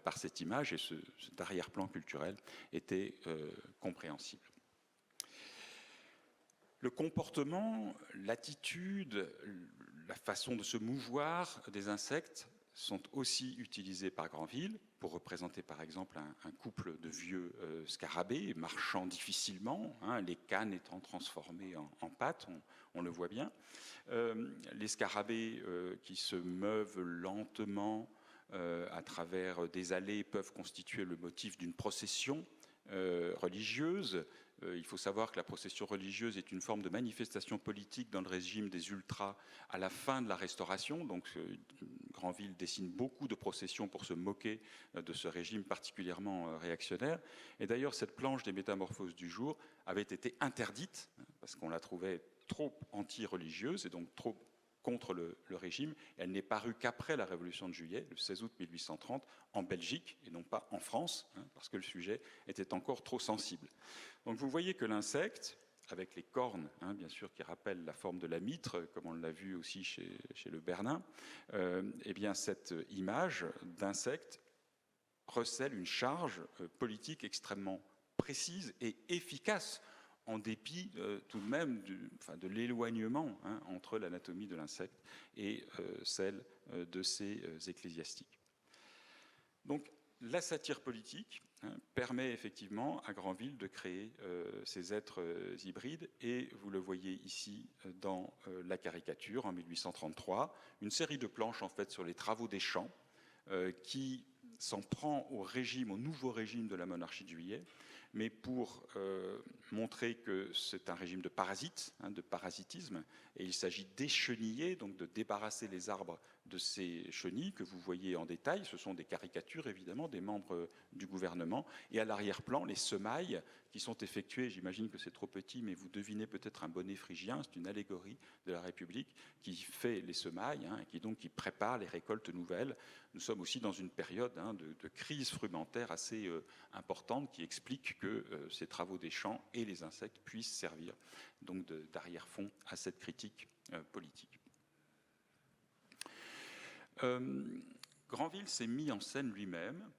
par cette image, et cet arrière-plan culturel était compréhensible. Le comportement, l'attitude, la façon de se mouvoir des insectes sont aussi utilisés par Granville pour représenter par exemple un couple de vieux scarabées marchant difficilement, les cannes étant transformées en pattes, on le voit bien. Les scarabées qui se meuvent lentement à travers des allées peuvent constituer le motif d'une procession religieuse. Il faut savoir que la procession religieuse est une forme de manifestation politique dans le régime des ultras à la fin de la Restauration. Donc Granville dessine beaucoup de processions pour se moquer de ce régime particulièrement réactionnaire. Et d'ailleurs, cette planche des Métamorphoses du jour avait été interdite parce qu'on la trouvait trop anti-religieuse et donc trop contre le régime. Elle n'est parue qu'après la Révolution de Juillet, le 16 août 1830, en Belgique et non pas en France, parce que le sujet était encore trop sensible. Donc vous voyez que l'insecte, avec les cornes, bien sûr, qui rappellent la forme de la mitre, comme on l'a vu aussi chez le Bernin, eh bien cette image d'insecte recèle une charge politique extrêmement précise et efficace, en dépit tout de même de l'éloignement entre l'anatomie de l'insecte et celle de ses ecclésiastiques. Donc la satire politique permet effectivement à Granville de créer ces êtres hybrides, et vous le voyez ici dans la caricature en 1833, une série de planches en fait sur les travaux des champs qui s'en prend au nouveau régime de la monarchie de Juillet, mais pour montrer que c'est un régime de parasites, de parasitisme, et il s'agit d'écheniller, donc de débarrasser les arbres de ces chenilles que vous voyez en détail. Ce sont des caricatures, évidemment, des membres du gouvernement. Et à l'arrière-plan, les semailles qui sont effectuées, j'imagine que c'est trop petit, mais vous devinez peut-être un bonnet phrygien, c'est une allégorie de la République qui fait les semailles, et qui prépare les récoltes nouvelles. Nous sommes aussi dans une période de crise frumentaire assez importante qui explique que ces travaux des champs et les insectes puissent servir donc d'arrière-fond à cette critique politique. Granville s'est mis en scène lui-même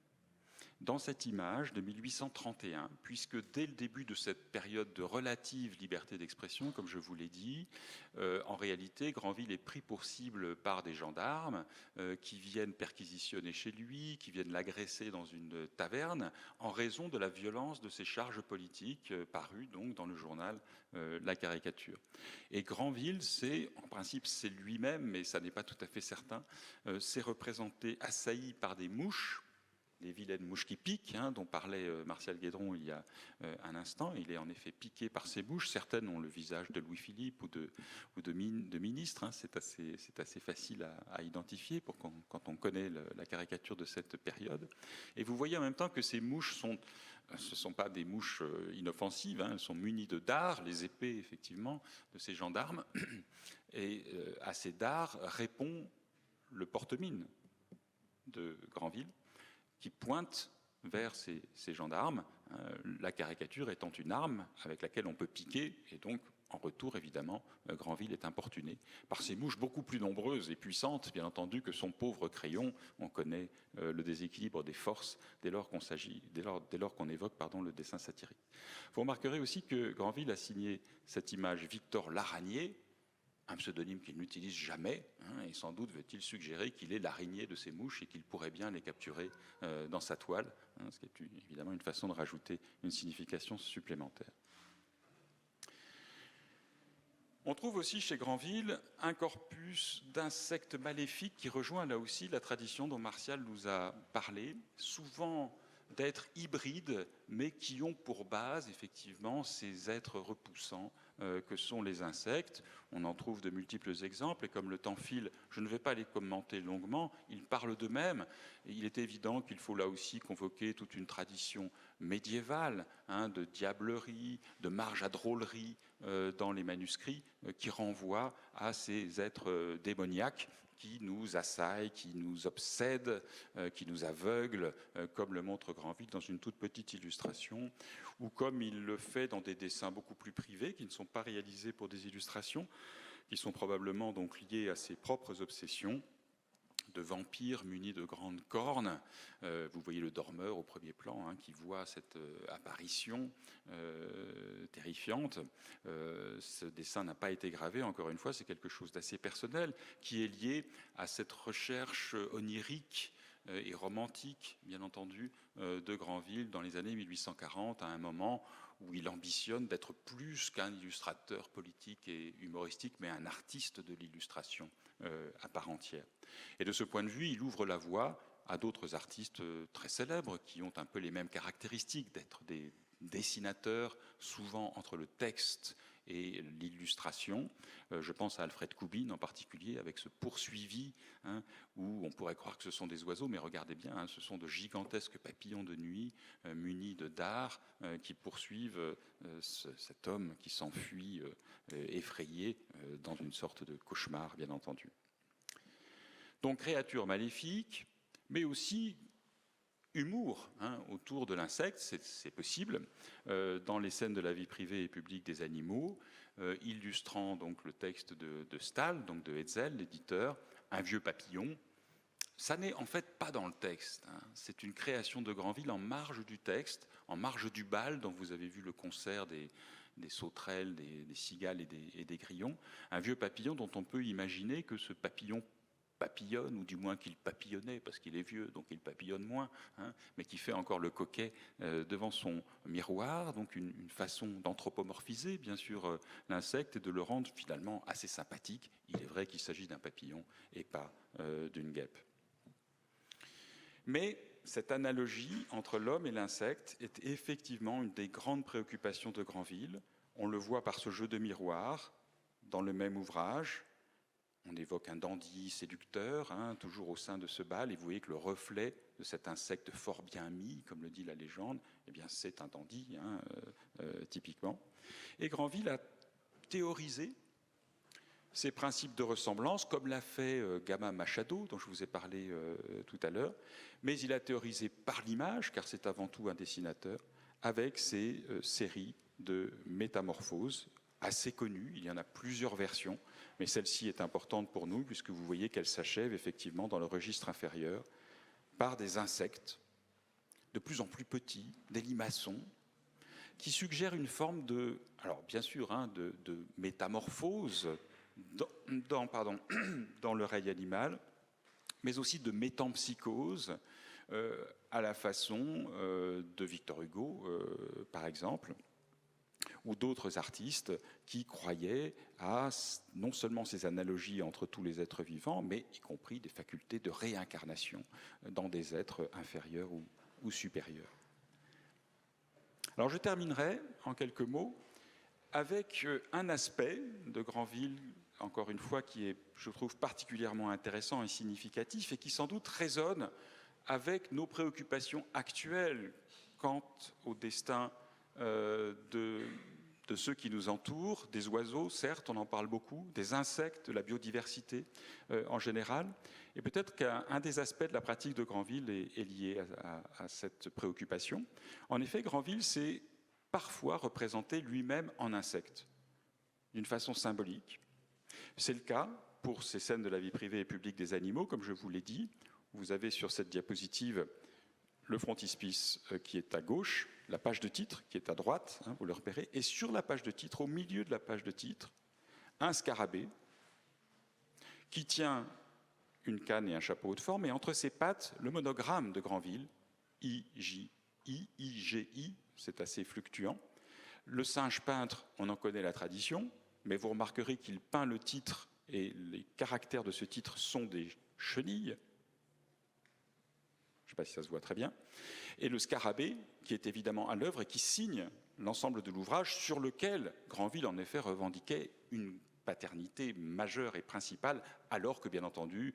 dans cette image de 1831, puisque dès le début de cette période de relative liberté d'expression, comme je vous l'ai dit, en réalité, Granville est pris pour cible par des gendarmes qui viennent perquisitionner chez lui, qui viennent l'agresser dans une taverne, en raison de la violence de ses charges politiques parues donc dans le journal La Caricature. Et Granville, en principe, c'est lui-même, mais ça n'est pas tout à fait certain, c'est représenté assailli par des mouches, les vilaines mouches qui piquent, dont parlait Martial Guédron il y a un instant. Il est en effet piqué par ces mouches. Certaines ont le visage de Louis-Philippe ou de ministres. C'est assez facile à identifier quand on connaît la caricature de cette période. Et vous voyez en même temps que ces mouches ce ne sont pas des mouches inoffensives, elles sont munies de dards, les épées effectivement de ces gendarmes. Et à ces dards répond le porte-mine de Granville, qui pointe vers ces gendarmes, la caricature étant une arme avec laquelle on peut piquer, et donc en retour, évidemment, Granville est importuné par ces mouches beaucoup plus nombreuses et puissantes, bien entendu, que son pauvre crayon. On connaît le déséquilibre des forces dès lors qu'on évoque le dessin satirique. Vous remarquerez aussi que Granville a signé cette image Victor Laraignée, un pseudonyme qu'il n'utilise jamais, et sans doute veut-il suggérer qu'il est l'araignée de ces mouches et qu'il pourrait bien les capturer dans sa toile, ce qui est évidemment une façon de rajouter une signification supplémentaire. On trouve aussi chez Granville un corpus d'insectes maléfiques qui rejoint là aussi la tradition dont Martial nous a parlé, souvent d'êtres hybrides, mais qui ont pour base effectivement ces êtres repoussants que sont les insectes. On en trouve de multiples exemples, et comme le temps file, je ne vais pas les commenter longuement, ils parlent d'eux-mêmes. Il est évident qu'il faut là aussi convoquer toute une tradition médiévale, de diablerie, de marge à drôlerie dans les manuscrits, qui renvoient à ces êtres démoniaques qui nous assaillent, qui nous obsèdent, qui nous aveuglent, comme le montre Granville dans une toute petite illustration, ou comme il le fait dans des dessins beaucoup plus privés, qui ne sont pas réalisés pour des illustrations, qui sont probablement donc liés à ses propres obsessions, de vampires munis de grandes cornes. Vous voyez le dormeur au premier plan, hein, qui voit cette apparition terrifiante. Ce dessin n'a pas été gravé, encore une fois, c'est quelque chose d'assez personnel, qui est lié à cette recherche onirique et romantique, bien entendu, de Granville dans les années 1840, à un moment où il ambitionne d'être plus qu'un illustrateur politique et humoristique, mais un artiste de l'illustration à part entière. Et de ce point de vue, il ouvre la voie à d'autres artistes très célèbres qui ont un peu les mêmes caractéristiques, d'être des dessinateurs, souvent entre le texte et l'illustration. Je pense à Alfred Koubine en particulier, avec ce poursuivi, hein, où on pourrait croire que ce sont des oiseaux, mais regardez bien, hein, ce sont de gigantesques papillons de nuit munis de dards qui poursuivent cet homme qui s'enfuit effrayé dans une sorte de cauchemar, bien entendu. Donc créature maléfique, mais aussi humour, hein, autour de l'insecte, c'est possible, dans les scènes de la vie privée et publique des animaux, illustrant donc le texte de Stahl, donc de Hetzel, l'éditeur, un vieux papillon. Ça n'est en fait pas dans le texte, hein. C'est une création de Granville en marge du texte, en marge du bal dont vous avez vu le concert des sauterelles, des cigales et des grillons. Un vieux papillon dont on peut imaginer que ce papillon papillonne, ou du moins qu'il papillonnait, parce qu'il est vieux, donc il papillonne moins, hein, mais qui fait encore le coquet devant son miroir, donc une façon d'anthropomorphiser, bien sûr, l'insecte et de le rendre finalement assez sympathique. Il est vrai qu'il s'agit d'un papillon et pas d'une guêpe. Mais cette analogie entre l'homme et l'insecte est effectivement une des grandes préoccupations de Granville. On le voit par ce jeu de miroir dans le même ouvrage. On évoque un dandy séducteur, hein, toujours au sein de ce bal, et vous voyez que le reflet de cet insecte fort bien mis, comme le dit la légende, eh bien c'est un dandy, hein, typiquement. Et Granville a théorisé ces principes de ressemblance, comme l'a fait Gama Machado, dont je vous ai parlé tout à l'heure, mais il a théorisé par l'image, car c'est avant tout un dessinateur, avec ces séries de métamorphoses assez connues. Il y en a plusieurs versions, mais celle-ci est importante pour nous, puisque vous voyez qu'elle s'achève effectivement dans le registre inférieur par des insectes de plus en plus petits, des limaçons, qui suggèrent une forme de, alors bien sûr, hein, de métamorphose dans l'oreille animale, mais aussi de métampsychose à la façon de Victor Hugo, par exemple, ou d'autres artistes qui croyaient à non seulement ces analogies entre tous les êtres vivants, mais y compris des facultés de réincarnation dans des êtres inférieurs ou supérieurs. Alors je terminerai en quelques mots avec un aspect de Granville, encore une fois, qui est, je trouve, particulièrement intéressant et significatif, et qui sans doute résonne avec nos préoccupations actuelles quant au destin de ceux qui nous entourent, des oiseaux, certes, on en parle beaucoup, des insectes, de la biodiversité en général. Et peut-être qu'un des aspects de la pratique de Granville est lié à cette préoccupation. En effet, Granville s'est parfois représenté lui-même en insecte, d'une façon symbolique. C'est le cas pour ces scènes de la vie privée et publique des animaux, comme je vous l'ai dit. Vous avez sur cette diapositive le frontispice qui est à gauche, la page de titre qui est à droite, hein, vous le repérez, et sur la page de titre, au milieu de la page de titre, un scarabée qui tient une canne et un chapeau haute forme, et entre ses pattes, le monogramme de Granville, I-J-I, c'est assez fluctuant. Le singe peintre, on en connaît la tradition, mais vous remarquerez qu'il peint le titre, et les caractères de ce titre sont des chenilles. Je ne sais pas si ça se voit très bien. Et le scarabée, qui est évidemment à l'œuvre et qui signe l'ensemble de l'ouvrage, sur lequel Granville, en effet, revendiquait une paternité majeure et principale, alors que, bien entendu,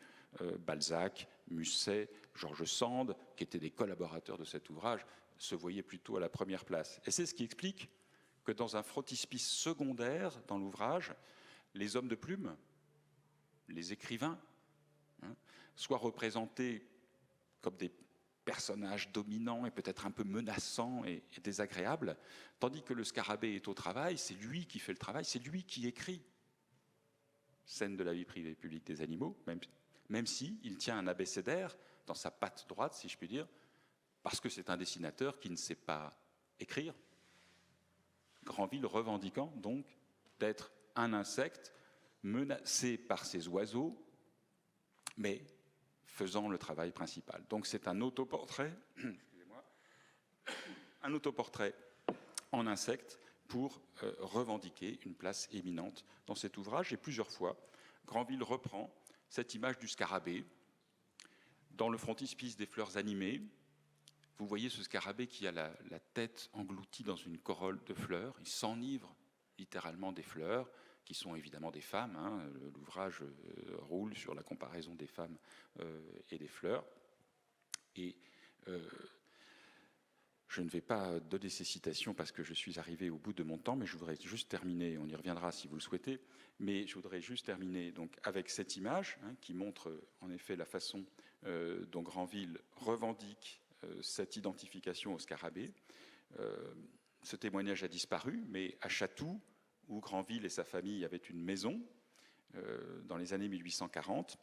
Balzac, Musset, George Sand, qui étaient des collaborateurs de cet ouvrage, se voyaient plutôt à la première place. Et c'est ce qui explique que dans un frontispice secondaire dans l'ouvrage, les hommes de plume, les écrivains, hein, soient représentés comme des personnages dominants et peut-être un peu menaçants et désagréables, tandis que le scarabée est au travail, c'est lui qui fait le travail, c'est lui qui écrit. Scène de la vie privée et publique des animaux, même s'il tient un abécédaire dans sa patte droite, si je puis dire, parce que c'est un dessinateur qui ne sait pas écrire. Granville revendiquant donc d'être un insecte menacé par ses oiseaux, mais faisant le travail principal. Donc c'est un autoportrait, un autoportrait en insecte pour revendiquer une place éminente dans cet ouvrage. Et plusieurs fois, Granville reprend cette image du scarabée dans le frontispice des fleurs animées. Vous voyez ce scarabée qui a la tête engloutie dans une corolle de fleurs. Il s'enivre littéralement des fleurs, qui sont évidemment des femmes. L'ouvrage roule sur la comparaison des femmes et des fleurs. Et je ne vais pas donner ces citations parce que je suis arrivé au bout de mon temps, mais je voudrais juste terminer, on y reviendra si vous le souhaitez, mais je voudrais juste terminer donc, avec cette image qui montre en effet la façon dont Granville revendique cette identification au scarabée. Ce témoignage a disparu, mais à Chatou, où Granville et sa famille avaient une maison, dans les années 1840,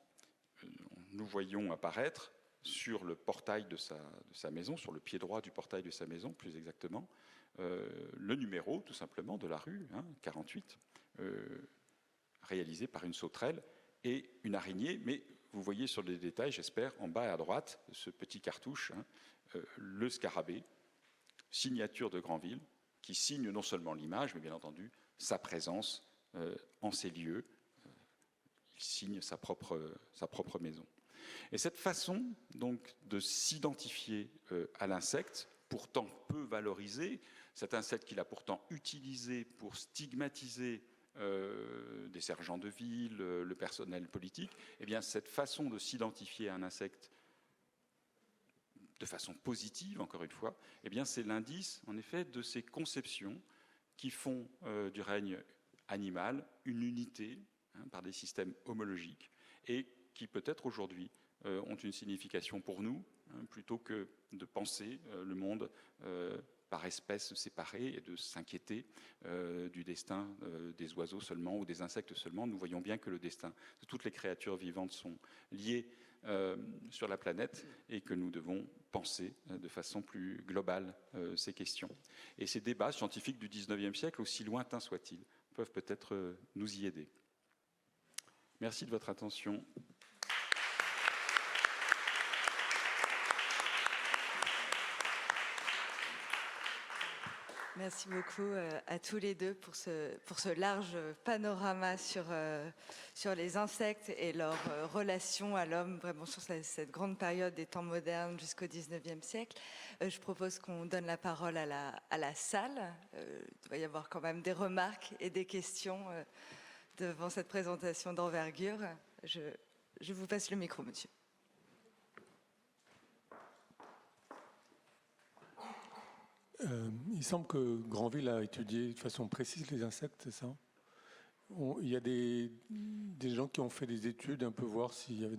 nous voyons apparaître sur le portail de sa maison, sur le pied droit du portail de sa maison, plus exactement, le numéro, tout simplement, de la rue, 48, réalisé par une sauterelle et une araignée. Mais vous voyez sur les détails, j'espère, en bas à droite, ce petit cartouche, le scarabée, signature de Granville, qui signe non seulement l'image, mais bien entendu sa présence en ces lieux. Il signe sa propre maison. Et cette façon donc de s'identifier à l'insecte, pourtant peu valorisé, cet insecte qu'il a pourtant utilisé pour stigmatiser des sergents de ville, le personnel politique, eh bien cette façon de s'identifier à un insecte de façon positive, encore une fois, eh bien c'est l'indice, en effet, de ces conceptions qui font du règne animal une unité par des systèmes homologiques et qui peut-être aujourd'hui ont une signification pour nous, plutôt que de penser le monde par espèces séparées et de s'inquiéter du destin des oiseaux seulement ou des insectes seulement. Nous voyons bien que le destin de toutes les créatures vivantes sont liés sur la planète et que nous devons penser de façon plus globale ces questions. Et ces débats scientifiques du XIXe siècle, aussi lointains soient-ils, peuvent peut-être nous y aider. Merci de votre attention. Merci beaucoup à tous les deux pour ce large panorama sur les insectes et leur relation à l'homme, vraiment sur cette grande période des temps modernes jusqu'au XIXe siècle. Je propose qu'on donne la parole à la salle. Il doit y avoir quand même des remarques et des questions devant cette présentation d'envergure. Je vous passe le micro, monsieur. Il semble que Granville a étudié de façon précise les insectes, c'est ça? Il y a des gens qui ont fait des études, un peu voir s'il y avait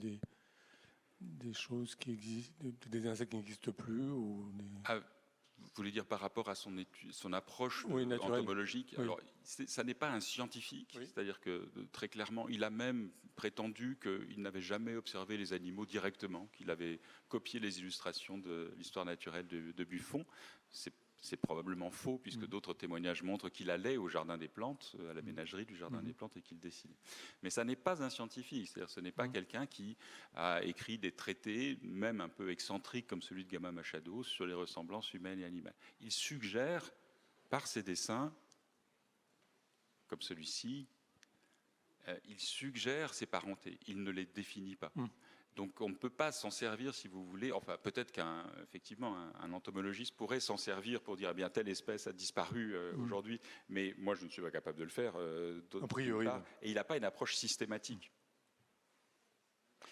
des choses qui existent, des insectes qui n'existent plus ou des... Vous voulez dire par rapport à son approche naturelle. entomologique? Oui. Alors, ça n'est pas un scientifique, oui. C'est-à-dire que très clairement, il a même prétendu qu'il n'avait jamais observé les animaux directement, qu'il avait copié les illustrations de l'histoire naturelle de Buffon. C'est probablement faux, puisque d'autres témoignages montrent qu'il allait au jardin des plantes, à la ménagerie du jardin des plantes, et qu'il dessinait. Mais ça n'est pas un scientifique, c'est-à-dire ce n'est pas quelqu'un qui a écrit des traités, même un peu excentriques comme celui de Gama Machado, sur les ressemblances humaines et animales. Il suggère, par ses dessins, comme celui-ci, il suggère ces parentés, il ne les définit pas. Donc on ne peut pas s'en servir, si vous voulez, enfin peut-être qu'effectivement un entomologiste pourrait s'en servir pour dire, eh bien, telle espèce a disparu aujourd'hui, mais moi je ne suis pas capable de le faire. A priori. Et il n'a pas une approche systématique.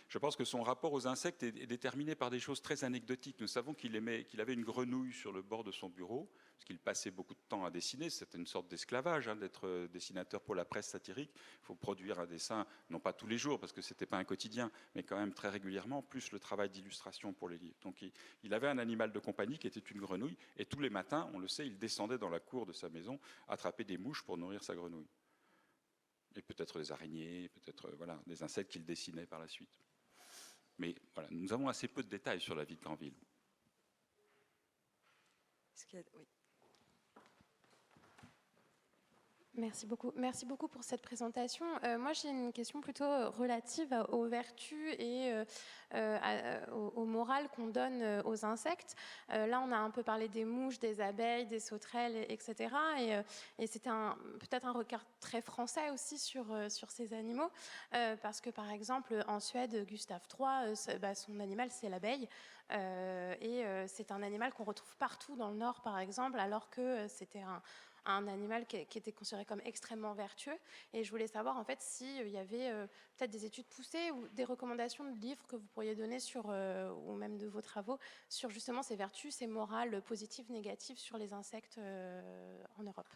Je pense que son rapport aux insectes est déterminé par des choses très anecdotiques. Nous savons qu'il avait une grenouille sur le bord de son bureau, parce qu'il passait beaucoup de temps à dessiner. C'était une sorte d'esclavage d'être dessinateur pour la presse satirique. Il faut produire un dessin, non pas tous les jours, parce que ce n'était pas un quotidien, mais quand même très régulièrement, plus le travail d'illustration pour les livres. Donc il avait un animal de compagnie qui était une grenouille, et tous les matins, on le sait, il descendait dans la cour de sa maison, attraper des mouches pour nourrir sa grenouille. Et peut-être des araignées, peut-être des insectes qu'il dessinait par la suite. Mais voilà, nous avons assez peu de détails sur la vie de Granville. Oui. Merci beaucoup pour cette présentation. Moi, j'ai une question plutôt relative aux vertus et au moral qu'on donne aux insectes. Là, on a un peu parlé des mouches, des abeilles, des sauterelles, etc. Et c'était peut-être un regard très français aussi sur ces animaux, parce que, par exemple, en Suède, Gustave III, son animal, c'est l'abeille. C'est un animal qu'on retrouve partout dans le Nord, par exemple, alors que c'était un animal qui était considéré comme extrêmement vertueux. Et je voulais savoir en fait s'il y avait peut-être des études poussées ou des recommandations de livres que vous pourriez donner ou même de vos travaux sur justement ces vertus, ces morales positives, négatives sur les insectes en Europe.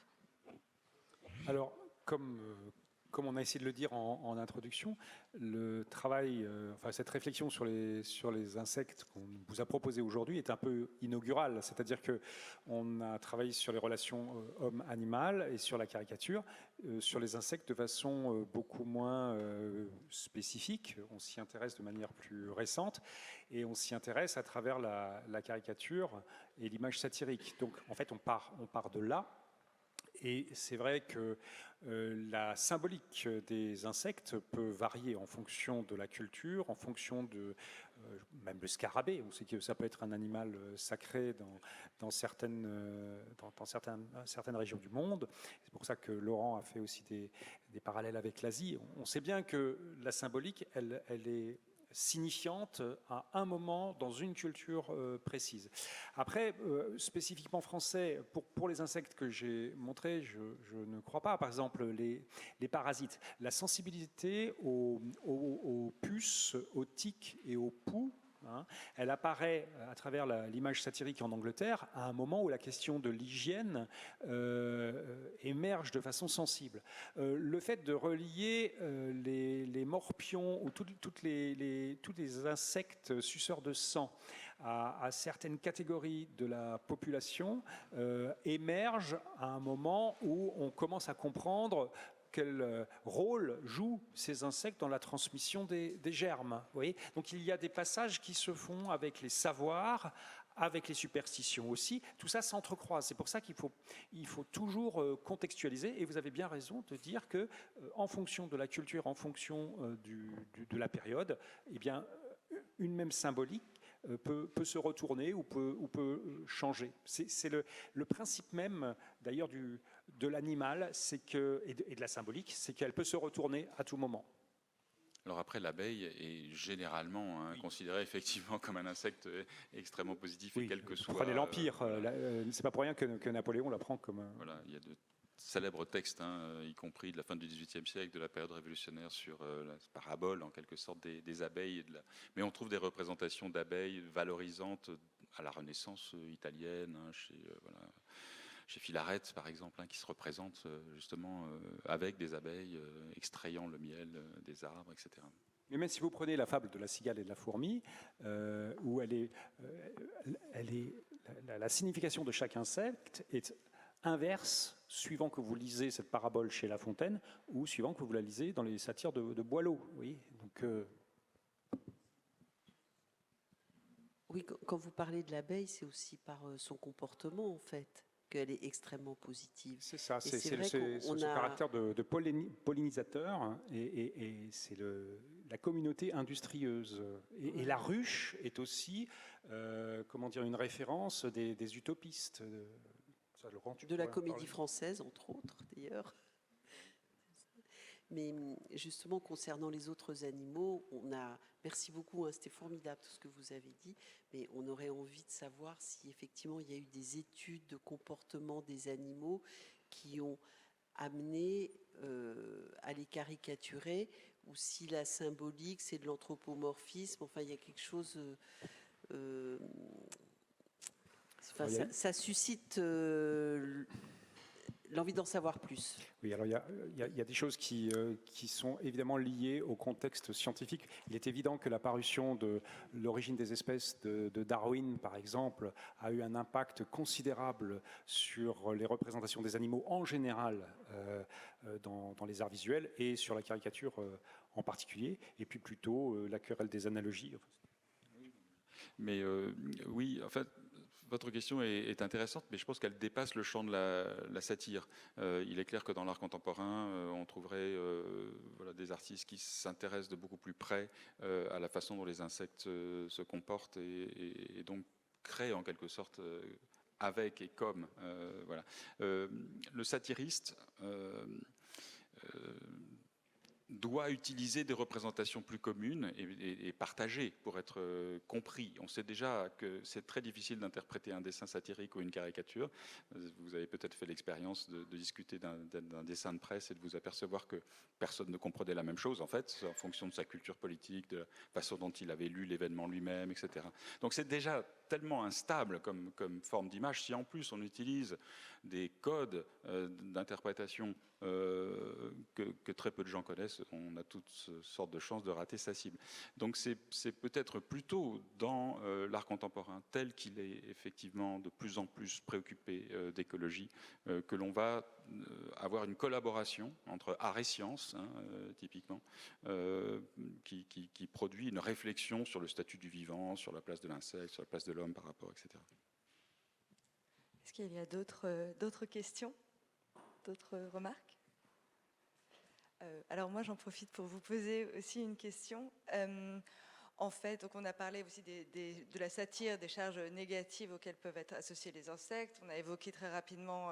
Alors, comme on a essayé de le dire en introduction, le travail, cette réflexion sur les insectes qu'on vous a proposé aujourd'hui est un peu inaugurale. C'est-à-dire qu'on a travaillé sur les relations homme-animal et sur la caricature, sur les insectes de façon beaucoup moins spécifique. On s'y intéresse de manière plus récente et on s'y intéresse à travers la caricature et l'image satirique. Donc, en fait, on part de là. Et c'est vrai que la symbolique des insectes peut varier en fonction de la culture, en fonction de même le scarabée. On sait que ça peut être un animal sacré dans certaines régions du monde. C'est pour ça que Laurent a fait aussi des parallèles avec l'Asie. On sait bien que la symbolique, elle est signifiante à un moment dans une culture précise. Après, spécifiquement français, pour les insectes que j'ai montrés, je ne crois pas. Par exemple, les parasites. La sensibilité aux puces, aux tiques et aux poux, elle apparaît à travers l'image satirique en Angleterre à un moment où la question de l'hygiène émerge de façon sensible. Le fait de relier les morpions ou tous les insectes suceurs de sang à certaines catégories de la population émerge à un moment où on commence à comprendre quel rôle jouent ces insectes dans la transmission des germes. Vous voyez ? Donc il y a des passages qui se font avec les savoirs, avec les superstitions aussi. Tout ça s'entrecroise. C'est pour ça qu'il faut toujours contextualiser. Et vous avez bien raison de dire que, en fonction de la culture, en fonction de la période, eh bien, une même symbolique peut se retourner ou peut changer. C'est le principe même, d'ailleurs, de l'animal et de la symbolique, c'est qu'elle peut se retourner à tout moment. Alors après, l'abeille est généralement considérée effectivement comme un insecte extrêmement positif, et quel que soit... Prenez l'Empire, c'est pas pour rien que Napoléon la prend comme... Voilà, il y a de célèbres textes, y compris de la fin du XVIIIe siècle, de la période révolutionnaire, sur la parabole en quelque sorte des abeilles. Mais on trouve des représentations d'abeilles valorisantes à la Renaissance italienne, chez Philarète par exemple, qui se représente justement avec des abeilles extrayant le miel des arbres, etc. Mais même si vous prenez la fable de la cigale et de la fourmi, où la signification de chaque insecte est inverse suivant que vous lisez cette parabole chez La Fontaine ou suivant que vous la lisez dans les satires de Boileau. Oui, donc, oui, quand vous parlez de l'abeille, c'est aussi par son comportement, en fait, qu'elle est extrêmement positive. C'est ça, c'est ce caractère de pollinisateur, et c'est la communauté industrieuse. Et la ruche est aussi une référence des utopistes. De la comédie française, entre autres, d'ailleurs. Mais justement, concernant les autres animaux, merci beaucoup, c'était formidable tout ce que vous avez dit, mais on aurait envie de savoir si effectivement il y a eu des études de comportement des animaux qui ont amené à les caricaturer, ou si la symbolique, c'est de l'anthropomorphisme. Enfin, il y a quelque chose... ça suscite l'envie d'en savoir plus. Oui, alors il y a des choses qui sont évidemment liées au contexte scientifique. Il est évident que la parution de l'origine des espèces de Darwin, par exemple, a eu un impact considérable sur les représentations des animaux en général dans les arts visuels et sur la caricature en particulier, et puis plutôt la querelle des analogies. Mais oui, en fait, votre question est intéressante, mais je pense qu'elle dépasse le champ de la satire. Il est clair que dans l'art contemporain, on trouverait voilà, des artistes qui s'intéressent de beaucoup plus près à la façon dont les insectes se comportent et donc créent en quelque sorte avec et comme. Voilà. Le satiriste doit utiliser des représentations plus communes et partagées pour être compris. On sait déjà que c'est très difficile d'interpréter un dessin satirique ou une caricature. Vous avez peut-être fait l'expérience de discuter d'un dessin de presse et de vous apercevoir que personne ne comprenait la même chose, en fait, en fonction de sa culture politique, de la façon dont il avait lu l'événement lui-même, etc. Donc c'est déjà tellement instable comme forme d'image. Si en plus on utilise des codes d'interprétation que très peu de gens connaissent, on a toutes sortes de chances de rater sa cible. Donc c'est peut-être plutôt dans l'art contemporain, tel qu'il est effectivement de plus en plus préoccupé d'écologie, que l'on va avoir une collaboration entre art et science, hein, typiquement, qui produit une réflexion sur le statut du vivant, sur la place de l'insecte, sur la place de l'homme par rapport, etc. Est-ce qu'il y a d'autres questions, d'autres remarques? Alors moi, j'en profite pour vous poser aussi une question. En fait, donc on a parlé aussi de la satire, des charges négatives auxquelles peuvent être associés les insectes. On a évoqué très rapidement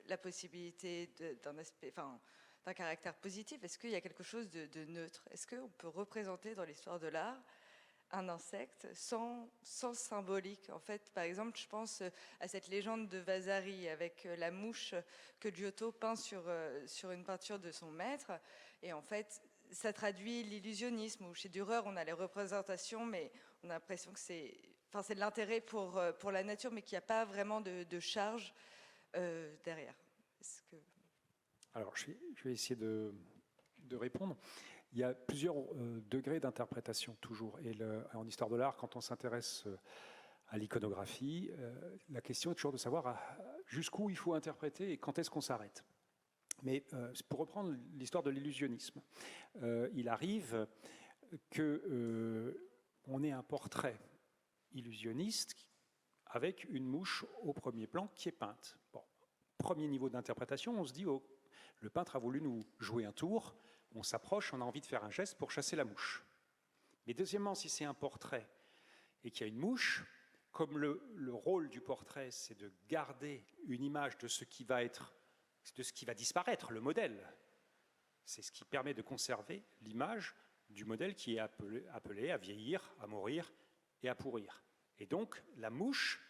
la possibilité d'un caractère positif. Est-ce qu'il y a quelque chose de neutre? Est-ce qu'on peut représenter dans l'histoire de l'art un insecte sans symbolique? En fait, par exemple, je pense à cette légende de Vasari avec la mouche que Giotto peint sur une peinture de son maître. Et en fait, ça traduit l'illusionnisme. Ou chez Dürer, on a les représentations, mais on a l'impression que c'est de l'intérêt pour la nature, mais qu'il n'y a pas vraiment de charge derrière. Alors, je vais essayer de répondre. Il y a plusieurs degrés d'interprétation, toujours. Et en histoire de l'art, quand on s'intéresse à l'iconographie, la question est toujours de savoir jusqu'où il faut interpréter et quand est-ce qu'on s'arrête. Mais pour reprendre l'histoire de l'illusionnisme, il arrive qu'on ait un portrait illusionniste avec une mouche au premier plan qui est peinte. Bon, premier niveau d'interprétation, on se dit, oh, le peintre a voulu nous jouer un tour, on s'approche, on a envie de faire un geste pour chasser la mouche. Mais deuxièmement, si c'est un portrait et qu'il y a une mouche, comme le rôle du portrait, c'est de garder une image de ce qui va disparaître, le modèle. C'est ce qui permet de conserver l'image du modèle qui est appelé à vieillir, à mourir et à pourrir. Et donc, la mouche,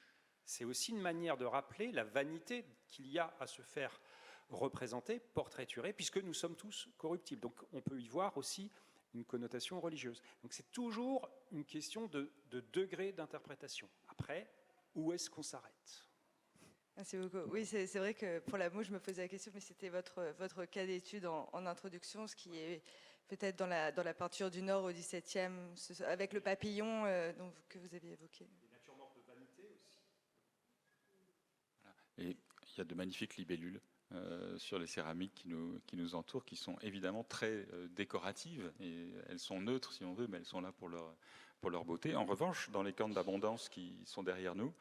c'est aussi une manière de rappeler la vanité qu'il y a à se faire représenter, portraiturer, puisque nous sommes tous corruptibles. Donc, on peut y voir aussi une connotation religieuse. Donc, c'est toujours une question de degré d'interprétation. Après, où est-ce qu'on s'arrête ? Merci beaucoup. Oui, c'est vrai que pour la mouche, je me posais la question, mais c'était votre cas d'étude en introduction, ce qui est peut-être dans la peinture du Nord au XVIIe, avec le papillon que vous aviez évoqué. Les natures mortes de vanité aussi. Voilà. Et il y a de magnifiques libellules sur les céramiques qui nous entourent, qui sont évidemment très décoratives, et elles sont neutres si on veut, mais elles sont là pour leur beauté. En revanche, dans les cornes d'abondance qui sont derrière nous,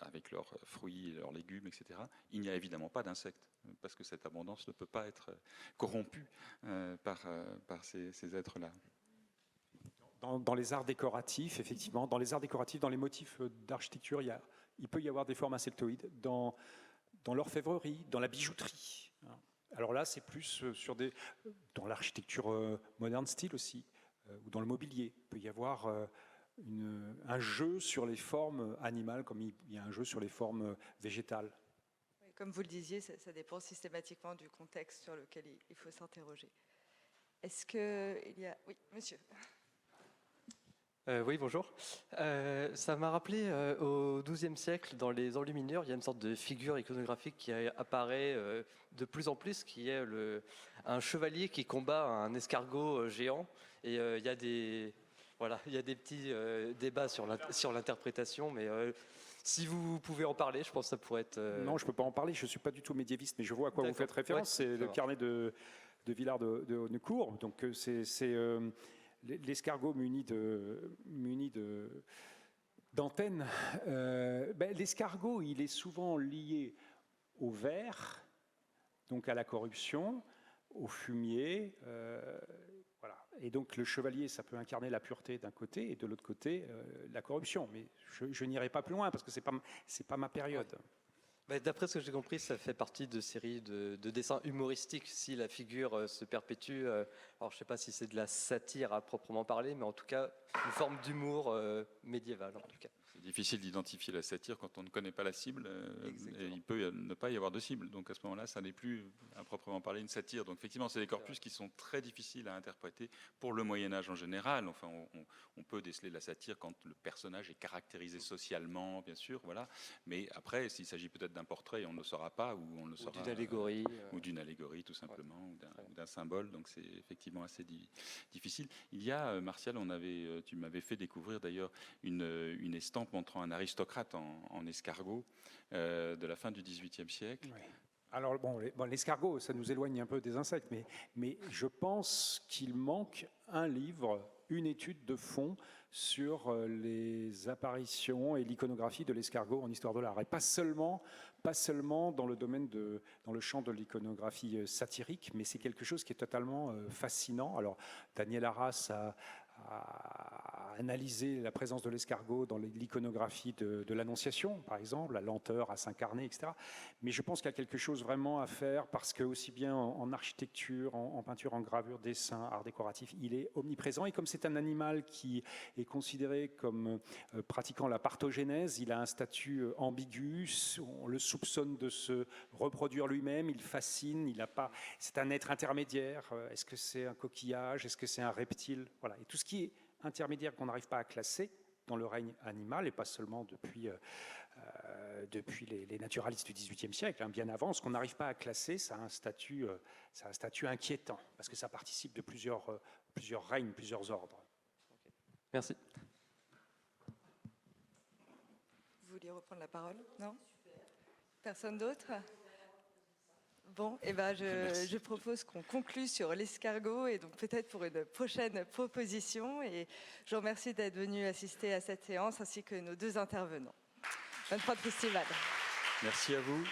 avec leurs fruits, leurs légumes, etc., il n'y a évidemment pas d'insectes, parce que cette abondance ne peut pas être corrompue par ces êtres-là. Dans les arts décoratifs, effectivement, dans les motifs d'architecture, il peut y avoir des formes insectoïdes. Dans l'orfèvrerie, dans la bijouterie. Alors là, c'est plus dans l'architecture moderne style aussi, ou dans le mobilier. Il peut y avoir un jeu sur les formes animales, comme il y a un jeu sur les formes végétales. Comme vous le disiez, ça dépend systématiquement du contexte sur lequel il faut s'interroger. Est-ce qu'il y a... Oui, monsieur. Oui, bonjour. Ça m'a rappelé au XIIe siècle, dans les enluminures, il y a une sorte de figure iconographique qui apparaît de plus en plus, qui est un chevalier qui combat un escargot géant. Et il y a des petits débats sur l'interprétation, mais si vous pouvez en parler, je pense que ça pourrait être... Non, je ne peux pas en parler, je ne suis pas du tout médiéviste, mais je vois à quoi vous faites référence. Ouais, c'est le carnet de de Villars de Haut-Neucourt. Donc c'est l'escargot muni d'antennes. L'escargot, il est souvent lié au ver, donc à la corruption, au fumier. Voilà. Et donc le chevalier, ça peut incarner la pureté d'un côté et de l'autre côté, la corruption. Mais je n'irai pas plus loin parce que c'est pas ma période. D'après ce que j'ai compris, ça fait partie de séries de dessins humoristiques. Si la figure se perpétue, alors je ne sais pas si c'est de la satire à proprement parler, mais en tout cas une forme d'humour médiéval en tout cas. C'est difficile d'identifier la satire quand on ne connaît pas la cible, et il peut ne pas y avoir de cible. Donc à ce moment-là, ça n'est plus à proprement parler une satire. Donc effectivement, c'est des corpus qui sont très difficiles à interpréter pour le Moyen-Âge en général. Enfin, on peut déceler la satire quand le personnage est caractérisé socialement, bien sûr, voilà. Mais après, s'il s'agit peut-être d'un portrait, on ne le saura pas, ou on le saura. Ou d'une allégorie. Ou d'une allégorie, tout simplement, ou d'un symbole. Donc c'est effectivement assez difficile. Il y a, Martial, tu m'avais fait découvrir d'ailleurs une estampe montrant un aristocrate en escargot de la fin du XVIIIe siècle. Oui. Alors l'escargot, ça nous éloigne un peu des insectes, mais je pense qu'il manque un livre, une étude de fond sur les apparitions et l'iconographie de l'escargot en histoire de l'art, et pas seulement dans le champ de l'iconographie satirique, mais c'est quelque chose qui est totalement fascinant. Alors Daniel Arras a analyser la présence de l'escargot dans l'iconographie de l'Annonciation, par exemple, la lenteur à s'incarner, etc. Mais je pense qu'il y a quelque chose vraiment à faire parce que aussi bien en architecture, en peinture, en gravure, dessin, art décoratif, il est omniprésent. Et comme c'est un animal qui est considéré comme pratiquant la parthogénèse, il a un statut ambigu, on le soupçonne de se reproduire lui-même, il fascine, c'est un être intermédiaire. Est-ce que c'est un coquillage? Est-ce que c'est un reptile? Voilà. Et tout ce qui est intermédiaire qu'on n'arrive pas à classer dans le règne animal, et pas seulement depuis les naturalistes du XVIIIe siècle, bien avant, ce qu'on n'arrive pas à classer, ça a un statut inquiétant, parce que ça participe de plusieurs règnes, plusieurs ordres. Merci. Vous vouliez reprendre la parole? Non? Personne d'autre? Bon, je propose qu'on conclue sur l'escargot et donc peut-être pour une prochaine proposition. Et je vous remercie d'être venu assister à cette séance ainsi que nos deux intervenants. Bonne fin de festival. Merci à vous.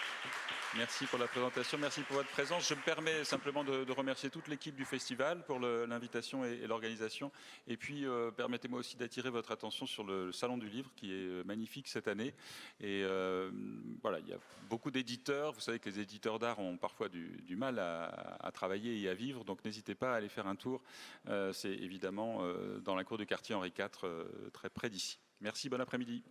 Merci pour la présentation, merci pour votre présence. Je me permets simplement de remercier toute l'équipe du festival pour l'invitation et l'organisation. Et puis, permettez-moi aussi d'attirer votre attention sur le Salon du Livre, qui est magnifique cette année. Et voilà, il y a beaucoup d'éditeurs. Vous savez que les éditeurs d'art ont parfois du mal à travailler et à vivre, donc n'hésitez pas à aller faire un tour. C'est évidemment dans la cour du quartier Henri IV, très près d'ici. Merci, bon après-midi.